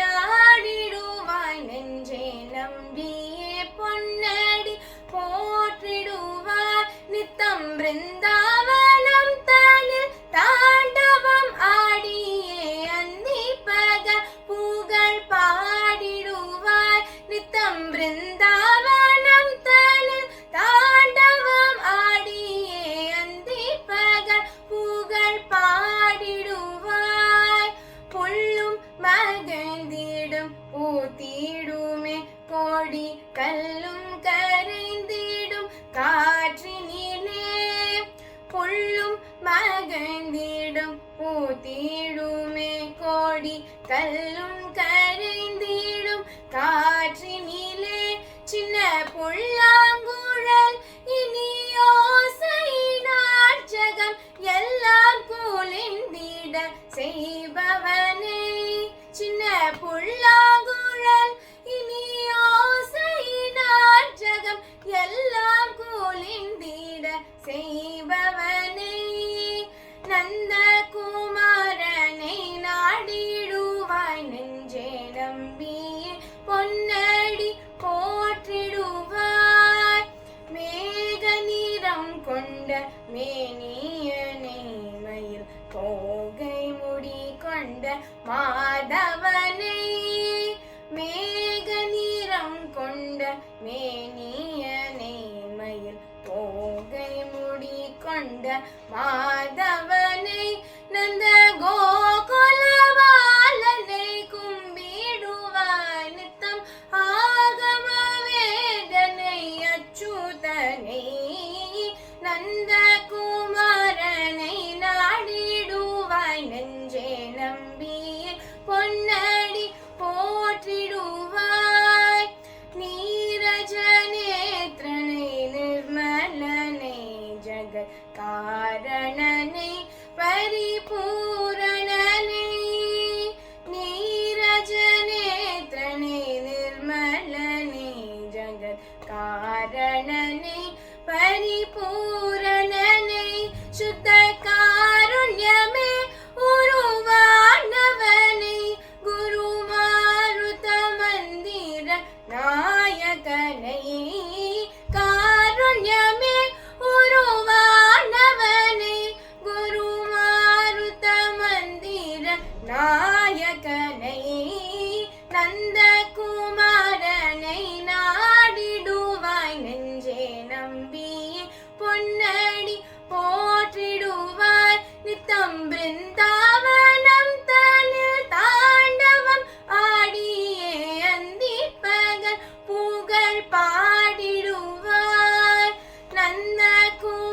நாடிடுவாய் நெஞ்சே நம்பியே பொன்னடி போற்றிடுவாய். நித்தம் பிருந்தாவனம் தனில் தாண்டவம் ஆடியே அந்தி பகல் புகழ் பாடிடுவாய். நித்தம் பிருந்தாவனம் தனில் தாண்டவம் ஆடியே அந்தி பகல் புகழ் பாடிடுவாய். புல்லும் மகிழ்ந்திடும் பூத்திடுமே கோடி கல்லும் கரைந்திடும் காற்றினிலே. புல்லும் மகிழ்ந்திடும் பூத்திடுமே கோடி கல்லும் கரைந்திடும் காற்றினிலே. சின்ன புல்லாங்குழல் இனியோசையினார் ஜகம் எல்லாம் குளிர்ந்திட செய்பவனே. சின்ன புல்லாங்குழல் இனியோசையினார் ஜகம் எல்லாம் குளிர்ந்திட செய்பவனே. நந்தகுமாரனை நாடிடுவாய் நெஞ்சே நம்பியே பொன்னடி போற்றிடுவாய். மேக நிறம் கொண்ட மேனியனை மயில் தோகை முடி கொண்ட மாதவனை. மேக நிறம் கொண்ட மேனியனை மயில் தோகை முடி கொண்ட மாதவனை. நந்த கோகுலவாலனை கும்பிடுவாய் நித்தம் ஆகம வேதனை அச்சுதனை. நந்தகுமாரனை நாடிடுவாய் நெஞ்சே நம்பியே பொன்னடி போற்றிடுவாய். நீரஜநேத்ரனை நிர்மலனை ஜகத் காரணனை பரிபூரணனை. நீரஜநேத்ரனை நிர்மலனை ஜகத் காரணனை பரிபூரணனை. சுத்த காருண்யமே உருவானவனை குரு மாருத மந்திர நாயகனை. காருண்யமே உருவானவனை குரு மாருத மந்திர நாயகனை. நந்தகுமாரனை நாடிடுவாய் நெஞ்சே நம்பியே பொன்னடி போற்றிடுவாய். நித்தம் பிருந்தாவனம் தனில் தாண்டவம் ஆடியே அந்தி பகல் புகழ் பாடிடுவாய். நந்தகுமாரனை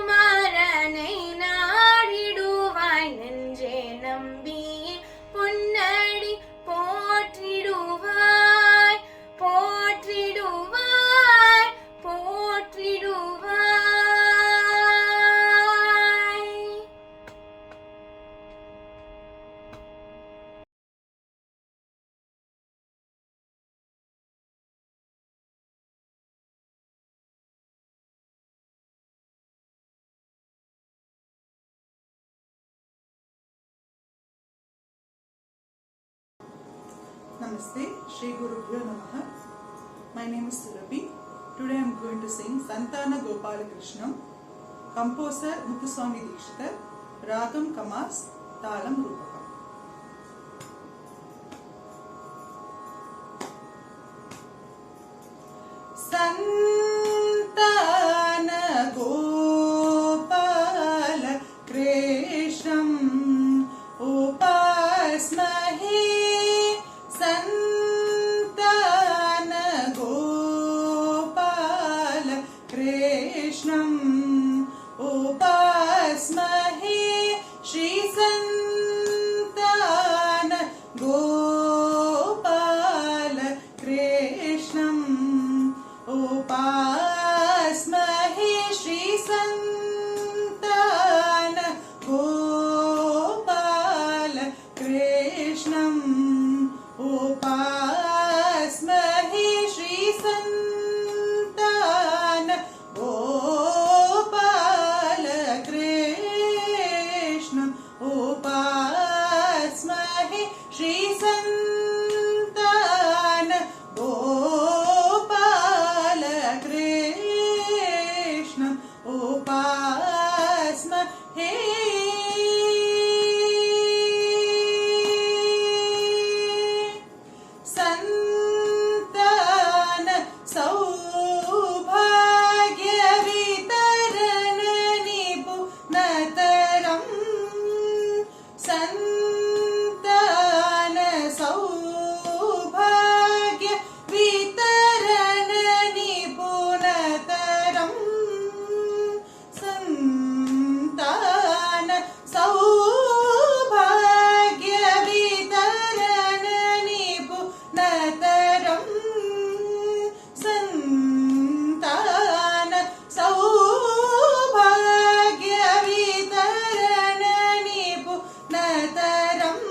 நாடிடுவாய் நெஞ்சே நம்பியே பொன்னடி போற்றிடுவாய் போற்றிடுவாய் போற்றிடுவாய். Namaste, Shri Gurubhyo Namaha. My name is Surabhi. Today I am going to sing Santana Gopala Krishnam, composer Muthuswami Dikshithar, Ragam Kamas, Talam Rupakam. Santana Gopala Krishnam Upasmahe. Santana Gopala Krishnam Upasmahe. उपास्महे श्रीसन्तान गोपालकृष्णम् उपास्महे सन्तान सौभाग्यवितरण निपुणतरम् सन्तान सौभाग्यवितरण निपुणतरम् सन्तान सौभाग्यवितरण निपुणतरम् सन्तान सौभाग्यवितरण निपुणतरम्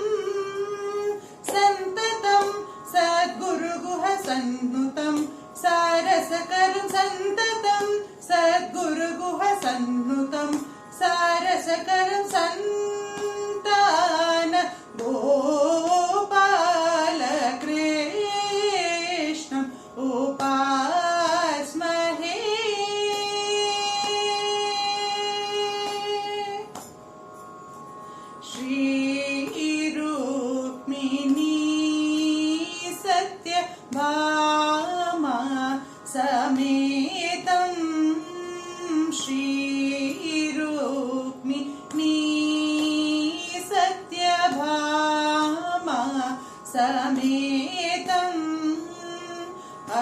सन्ततं सद्गुरुगुह सन्नुतं सारसकरं सन्ततं सद्गुरुगुह सन्नुतं सारसकरं सन्तान गोपालकृष्णम् उपास्महे श्रीरुक्मिणी सत्यभामा समेतं श्रीरुक्मिणी सत्यभामा समेतम्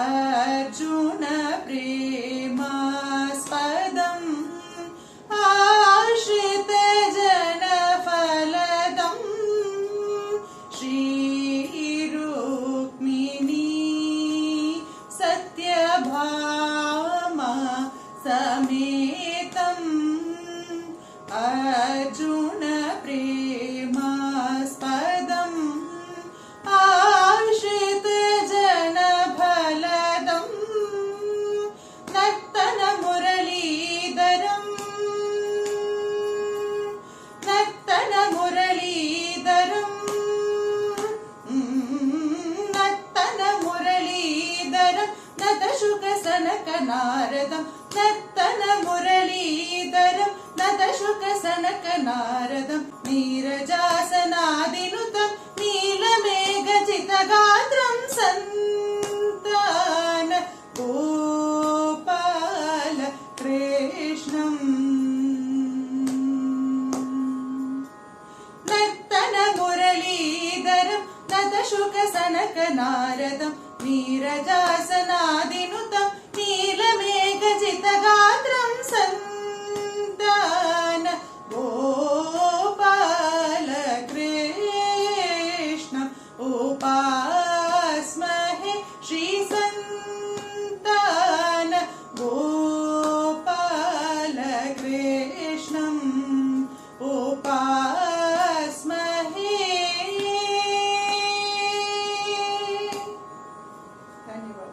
अर्जुन प्रेमास्पदम् आश्रित जनफलदम् श्रीरुक्मिणी सत्यभामा समेतम् अर्जुन प्रेमास्पदम् आश्रित जनफलदम् नर्तन मुरलीधरम् नर्तन मुरलीधरम् नर्तन मुरलीधरम् नतशुक सनक नारदम् नर्तन मुरलीधरम् नतशुक सनक नारदम् नीरजासनादिनुतम् नीलमेघचितगात्रं सन्तान गोपालकृष्णम् नर्तन मुरलीधरं नतशुक सनक नारदम् नीरजासनादिनुतं नीलमेघचितगात्रं सन्तान गोपालकृष्णम् उपास्महे श्रीसन्तान गोपालकृष्णम् उपास्महे धन्यवाद।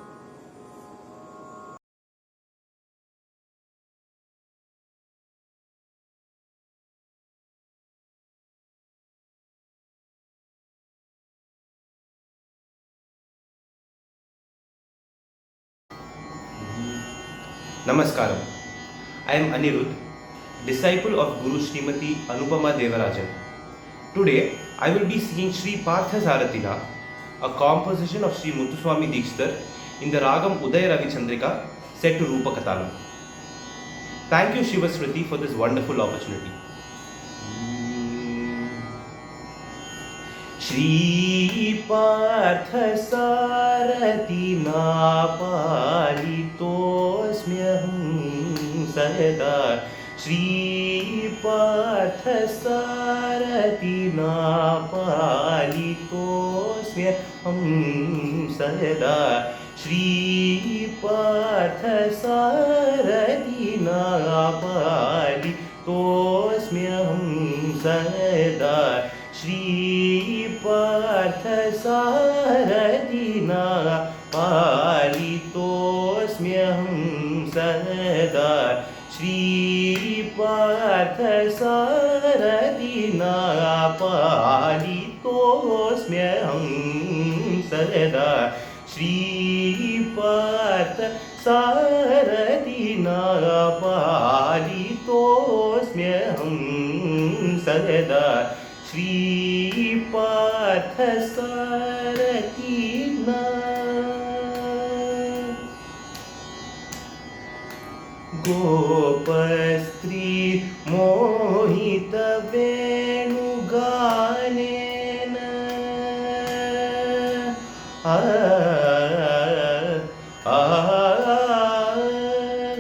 Namaskaram. I am Anirudh, disciple of Guru Srimati Anupama Devarajan. Today, I will be singing Sri Partha Saratila, a composition of Sri Muthuswami Dikshitar in the Ragam Uday Ravichandrika set to Rupakatalam. Thank you Shiva Smriti for this wonderful opportunity. Shri Partha Saratina Palitosmyaham Sada Shri Partha Saratina Palitosmyaham Sada Shri Partha Saratina Palitosmyaham Sada Shri Partha Saradina Palitosmyaham Sada Shri Partha Saradina पालितोऽस्म्यहं सदा श्रीपार्थ सारथिना पालितोऽस्म्यहं सदा श्रीपार्थ सारथिना गोपस्त्री मोहितवेणुगानेन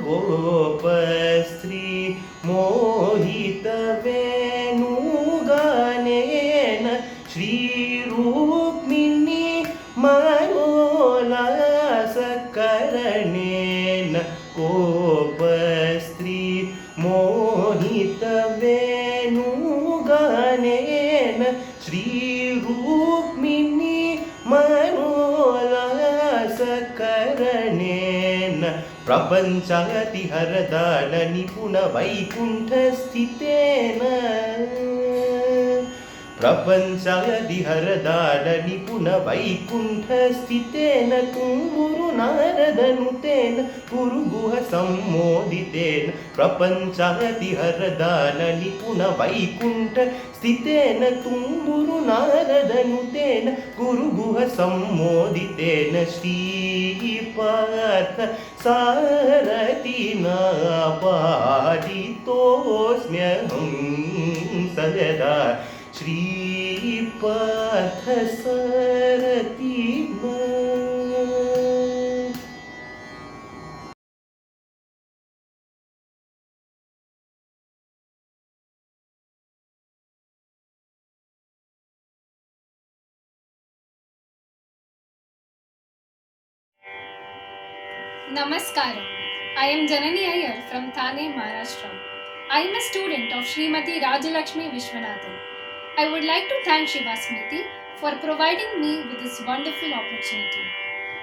गोपस्त्री मोहितवेणुगानेन श्रीरुक्मिणी मनोल्लासकरणेन गोपस्त्री मोहितवेणुगानेन श्रीरुक्मिणी मनोल्लासकरणेन प्रपञ्चातिहरदान निपुण वैकुण्ठस्थितेन प्रपञ्चादिहरदान निपुण वैकुण्ठस्थितेन तुम्बुरु नारदनुतेन गुरुगुह सम्मोदितेन प्रपञ्चादिहरदान निपुण वैकुण्ठस्थितेन तुम्बुरु नारदनुतेन गुरुगुह सम्मोदितेन श्रीपार्थ सारथिना पालितोऽस्म्यहं सदा श्रीपार्थ सारथिना। Namaskaram. I am Janani Iyer from Thane, Maharashtra. I am a student of Srimati Rajalakshmi Vishwanathan. I would like to thank Shiva Smriti for providing me with this wonderful opportunity.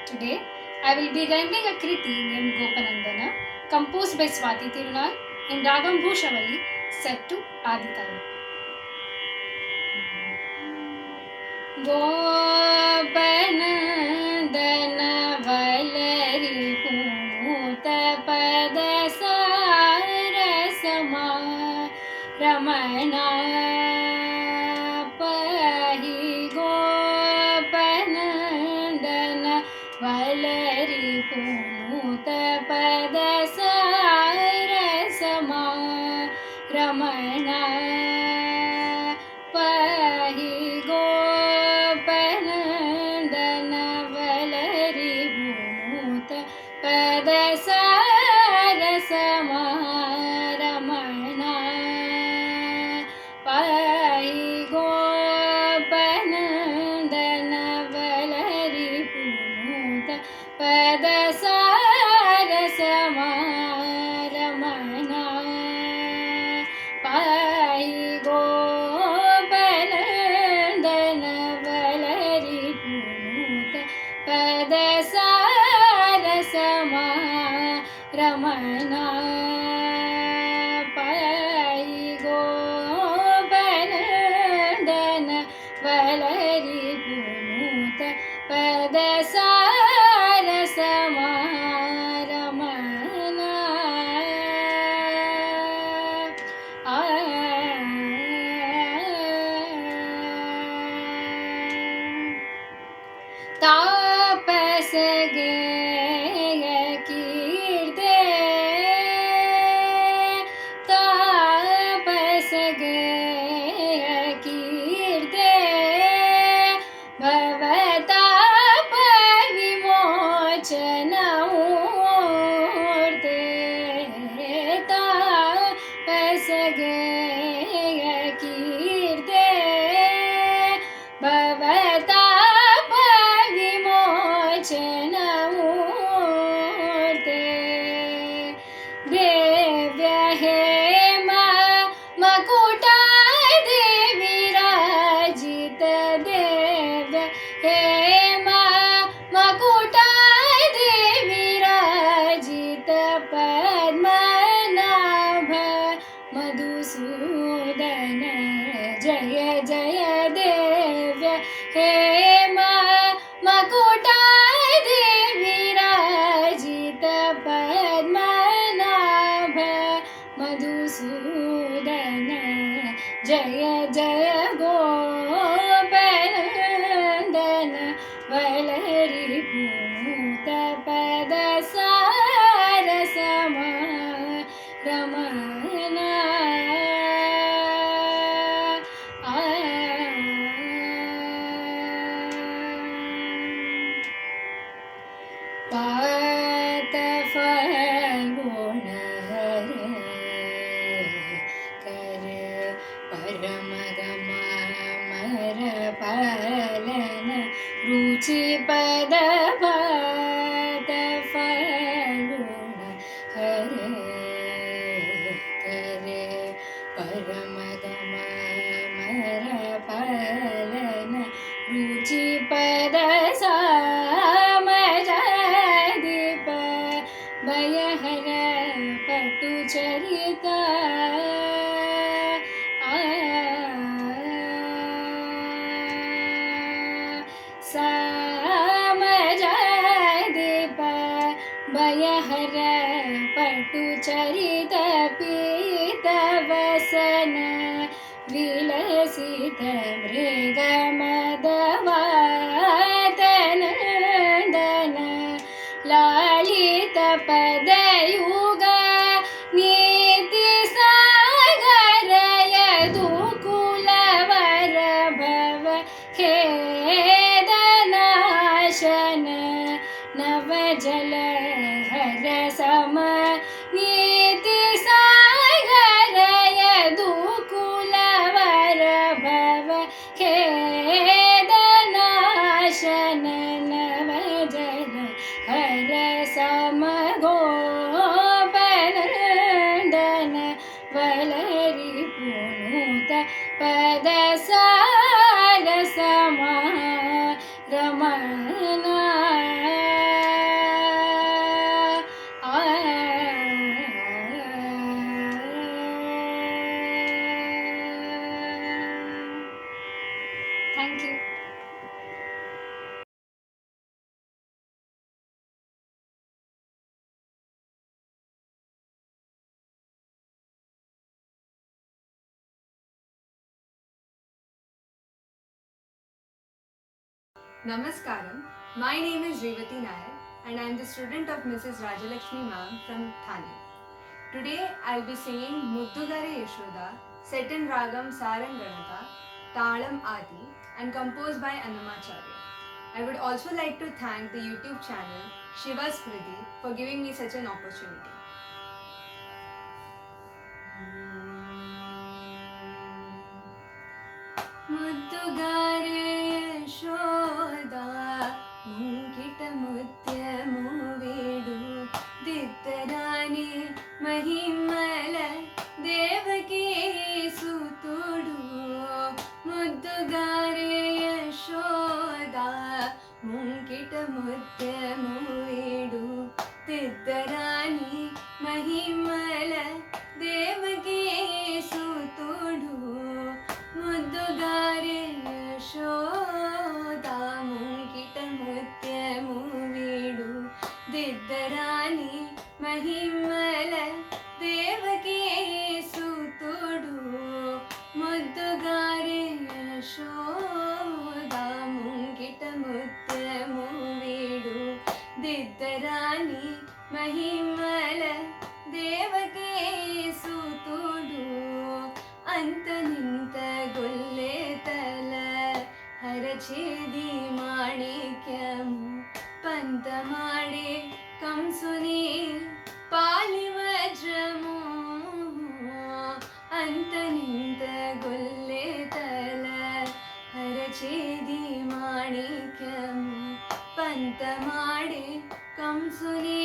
Today, I will be rendering a kriti named Gopanandana, composed by Swati Tirunal in Ragam Bhushavalli, set to Aditara. Gopanandana Valari Punuta Padasarasama Ramana Pahi Gopanandana Valari Punuta Padasarasama Ramana Pahi Gopanandana Valari Punuta Padasarasama Ramana Pahi Gopanandana Valari Punuta Padasarasama Ramana Pahi Gopanandana Valari Punuta Padasarasama Ramana Pahi Gopanandana Valari Punuta Padasarasama Ramana Tapasage Kirte Tapasage Kirte Bhavatapa Vimochana Murte Tapasage Kirte Bhavatapa Vimochana Murte जय देव्य हेम मकुटादि विराजित पद्मनाभ मधुसूदन जय जय गोपनन्दन वलरि पूत पद सारसमा रमना पात फल्गुण कर परम गमर पालन रुचि पद पात फल्गुण हर कर परम गमर पालन रुचि पद सामदीप भयहर पटु चरिता सामदीप भयहर पटु चरित पीत वसन विलसित मृग मदवातनन्दन लालित पदयुग नीति सागर यदुकुलवर भव खेदनाशन नवजल हर सम नीति सागर यदुकुलवर भव खेदनाशन नवजल हर सम गोपनन्दन वलरि पुनुत पद सारसमा Ramna Thank you. Namaskaram. My name is Revati Nair and I am the student of Mrs. Rajalakshmi Ma'am from Thane. Today I will be singing Muddugare Yashoda set in Ragam Saranganata, Talam Adi and composed by Annamacharya. I would also like to thank the YouTube channel Shiva Smriti for giving me such an opportunity. ಮುದ್ದುಗಾರೆ Yashoda ಮುಂಕಿಟ ಮುತ್ಯ ಮೂವೇಡು ದಿತ್ತರಾಣಿ ಮಹಿಮಲ ದೇವಕಿ ಸುತುಡು ಮುದ್ದುಗಾರೆ ಯಶೋದ ಮುಂಕಿಟ ಮುತ್ಯ ಮೂವೇಡು ದಿತ್ತರಾಣಿ ಮಹಿಮಲ ದೇವಕಿ ಸುತುಡು ಮುದ್ದುಗಾರೆ ಯಶೋದ ಮುಂಕಿಟ ಮುತ್ಯ ಮೂವೀಡು ದಿದ್ದರಾಣಿ ಮಹಿಮಲ ದೇವಕಿ ಸುತುಡು ಮುದ್ದುಗಾರೆ ಯಶೋದ ಮುಂಕಿಟ ಮುತ್ಯ ಮೂವೀಡು ದಿದ್ದರಾಣಿ ಮಹಿಮಲ ದೇವಕಿ ಸುತುಡು ಅಂತ ನಿಂತ ಗೊಲ್ಲೆ ತಲ ಹರಛೇದಿ ಮಾಣಿಕ್ಯಮು ಪಂತ ಮಾಡೆ ಕಂಸುನಿ ಪಾಲಿ ವಜ್ರಮು ಅಂತ ನಿಂತ ಗೊಲ್ಲೆ ತಲ ಹರಛೇದಿ ಮಾಣಿಕ್ಯಮು ಪಂತ ಮಾಡೆ ಕಂಸುನಿ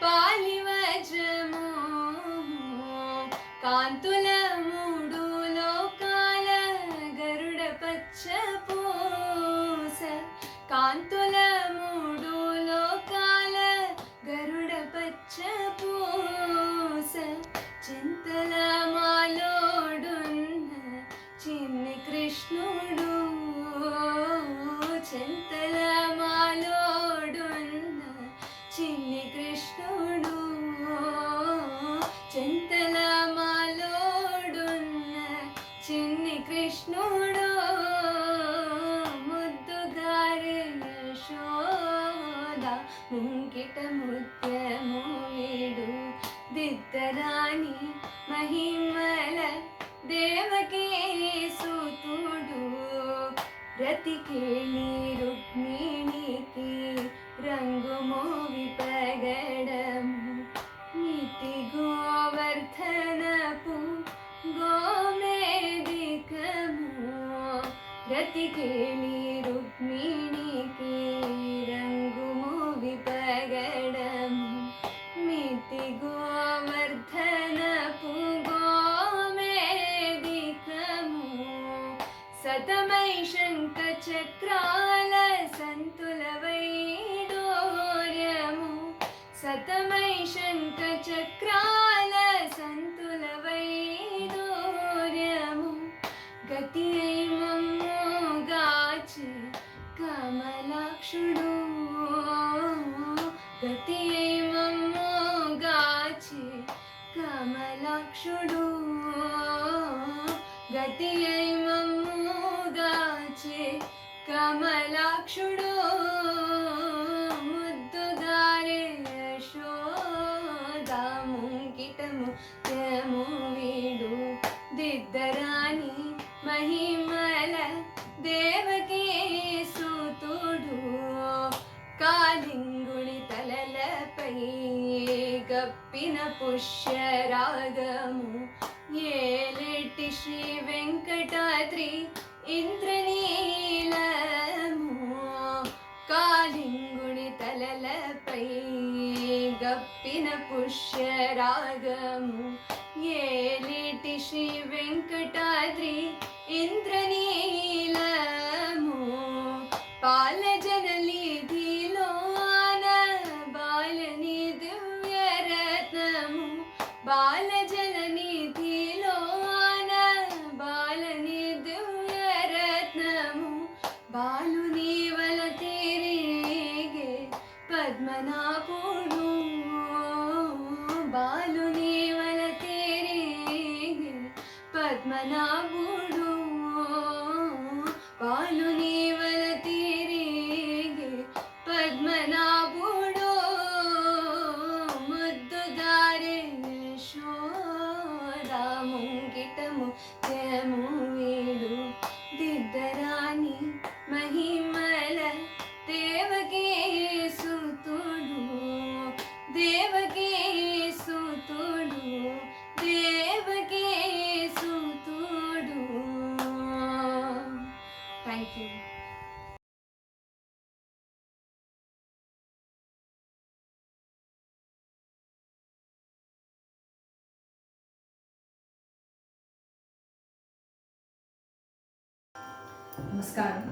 ಪಾಲಿ ವಜ್ರಮು కాంతుల మూడు లోకాల గరుడ పచ్చ పూస కాంతుల మూడు లోకాల గరుడ పచ్చ పూస చింతల మాలోడున్న చిన్ని కృష్ణ కృష్ణుడు చింతల మాలోడున్న చిన్ని కృష్ణుడు చింతల మాలోడున్న చిన్ని కృష్ణుడు ముద్దుగారి యశోద ముంగిట ముత్యము వీడు దిద్దరాని మహిమల దేవకీ సుతుడు రతికేణి రుక్మిణికి రంగు మోవి పగడము నీతి గోవర్ధనపు గోమేదికము రతికేణి రుక్మిణికి రంగు మోవి పగడము నీతి గోవర్ధనపు గోమేదికము సతమై శంఖ చక్రాల సంతుల వైడూర్యము సతమై శంఖ చక్రాల సంతుల వైడూర్యము గతి మమ్ముగాచి కమలాక్షుడు గతి మమ్ముగాచి కమలాక్షుడు గతి మమ్ముగాచి కమలాక్షుడు ముద్దుగారే యశోద ముంగిటము తెము వీడు దిద్దరాని మహిమల దేవకీ సుతుడు కాలింగుడి తలలపై గప్పిన పుష్యరాగము ఏలెట్టి శ్రీ వెంకటాద్రి ఇంద్రనీలము కాలింగుడి తలలపై గప్పిన పుష్యరాగము ఏలిటి శ్రీ వెంకటాద్రి ఇంద్రనీలము పాలజనలిధిలోన బాలని దివ్యరత్నము బాలజలనిధిలోన బాలని దివ్యరత్నము బాలుని వల తిరిగే పద్మనాభుడు బాలుని వల తిరిగే పద్మనాభుడు బాలుని వల తిరిగే పద్మనాభుడు ముద్దుగారే యశోద ముంగిటము తెము వీడు దిద్దరాని మహిమల దేవకీ సుతుడు దేవకీ సుతుడు దేవకీ సుతుడు. Thank you. Namaskaram.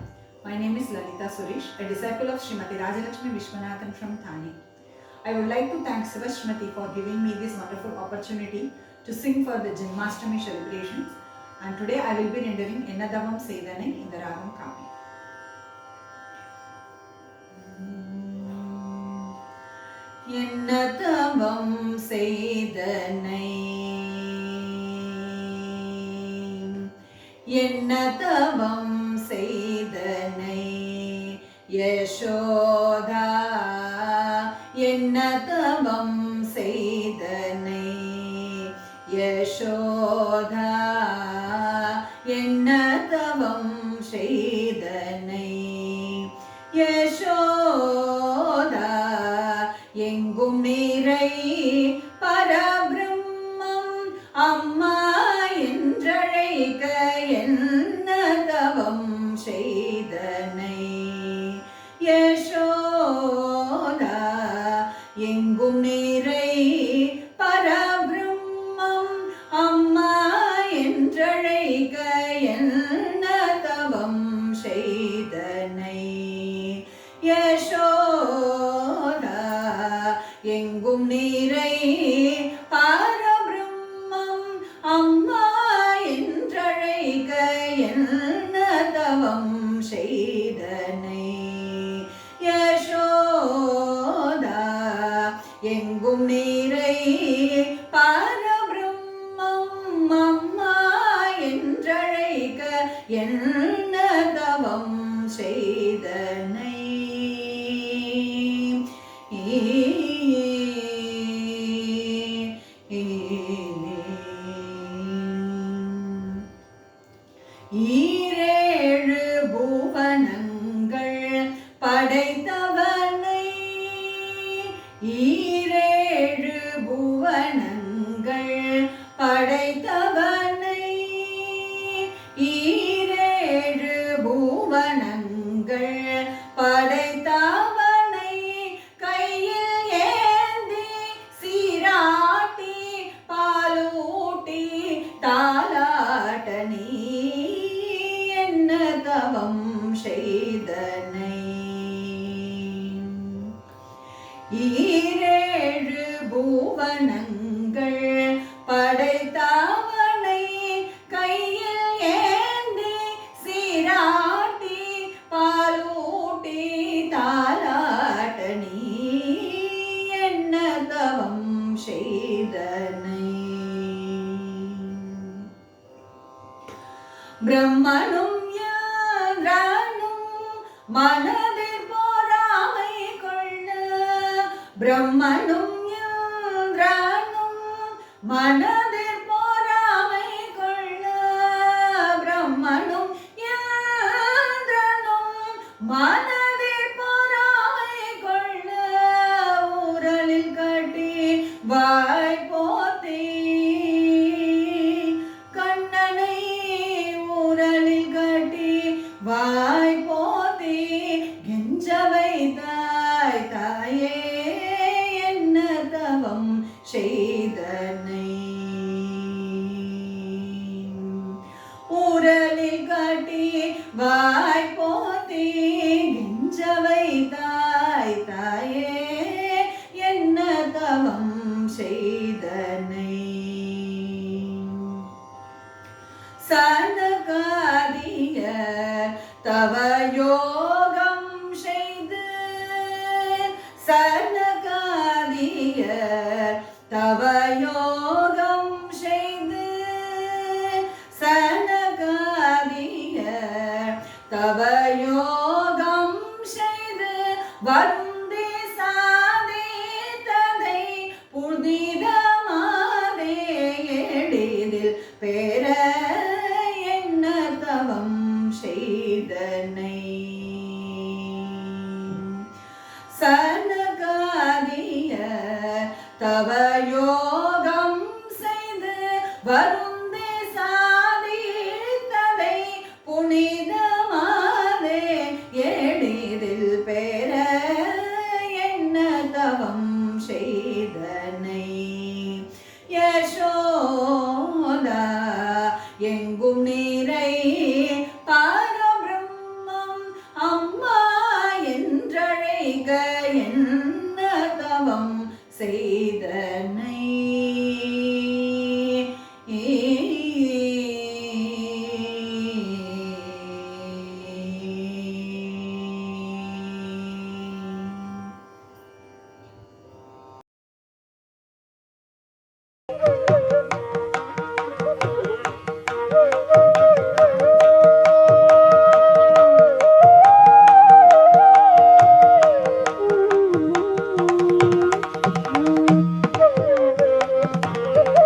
My name is Lalita Suresh, a disciple of Srimati Rajalakshmi Vishwanathan from Thane. I would like to thank Siva Srimati for giving me this wonderful opportunity to sing for the Janmashtami celebrations, and today I will be rendering Ennadavam Sedanai in the Ragam Kami. Ennadavam Sedanai Ennadavam Sedanai Yashoda Ennadavam Sedanai Yashoda Ennadavam Sedanai Yashoda Engum Nirai Parabrahmam Amma என்றழைக்க என்னதவம் செய்தனை யசோதா எங்கும் நிறை பரபிரம்மம் அம்மா என்றழைக்க என்னதவம் தவம் செய்தனை யசோதா எங்கும் நீரை பரபிரம்மம் அம்மா என்றழைக்க என்ன தவம் செய்தனை ஈரேழு புவனங்கள் படைத்தவனை ஈரேழு புவனங்கள் படைத்தவனை ஈரேழு புவனங்கள் படைத்தவனை கையில் ஏந்தி சீராட்டி பாலூட்டி தாலாட்ட நீ என்ன தவம் செய்தனை ஈரேழு புவனங்கள் படைத்தவனை கையில் ஏந்தி சீராட்டி பாலூட்டி தாலாட்ட நீ என்ன தவம் செய்தனை பிரம்மனும் யாரும் மனதில் பொறாமை கொள்ள பிரம்மனும் யாரும் மனதில் பொறாமை கொள்ள பிரம்மனும் யாரும் மனதில் பொறாமை கொள்ள ஊரலில் கட்டி வாய் போத்தி கண்ணனை ஊரலில் கட்டி வாய் போத்தி கெஞ்ச வைத்தாய் தாயே என்ன தவம் செய்தனை ஊரலில் கட்டி வாய் போத்தி கெஞ்ச வைத்தாய் தாயே என்ன தவம் செய்தனை சனகாதிய தவ யோகம் செய்து சனகாதிய தவ யோகம் செய்து சனகாதிய தவ யோகம் செய்து வருந்தி சாதித்ததை புதிதமாதே எளிதில் பெற என்ன தவம் செய்தனை சனகாதிய தவ யோகம் செய்து வருந்தி சாதித்ததை புனிதமாதே எளிதில் பெற என்ன தவம் செய்தனை யசோதா எங்கும் நீரை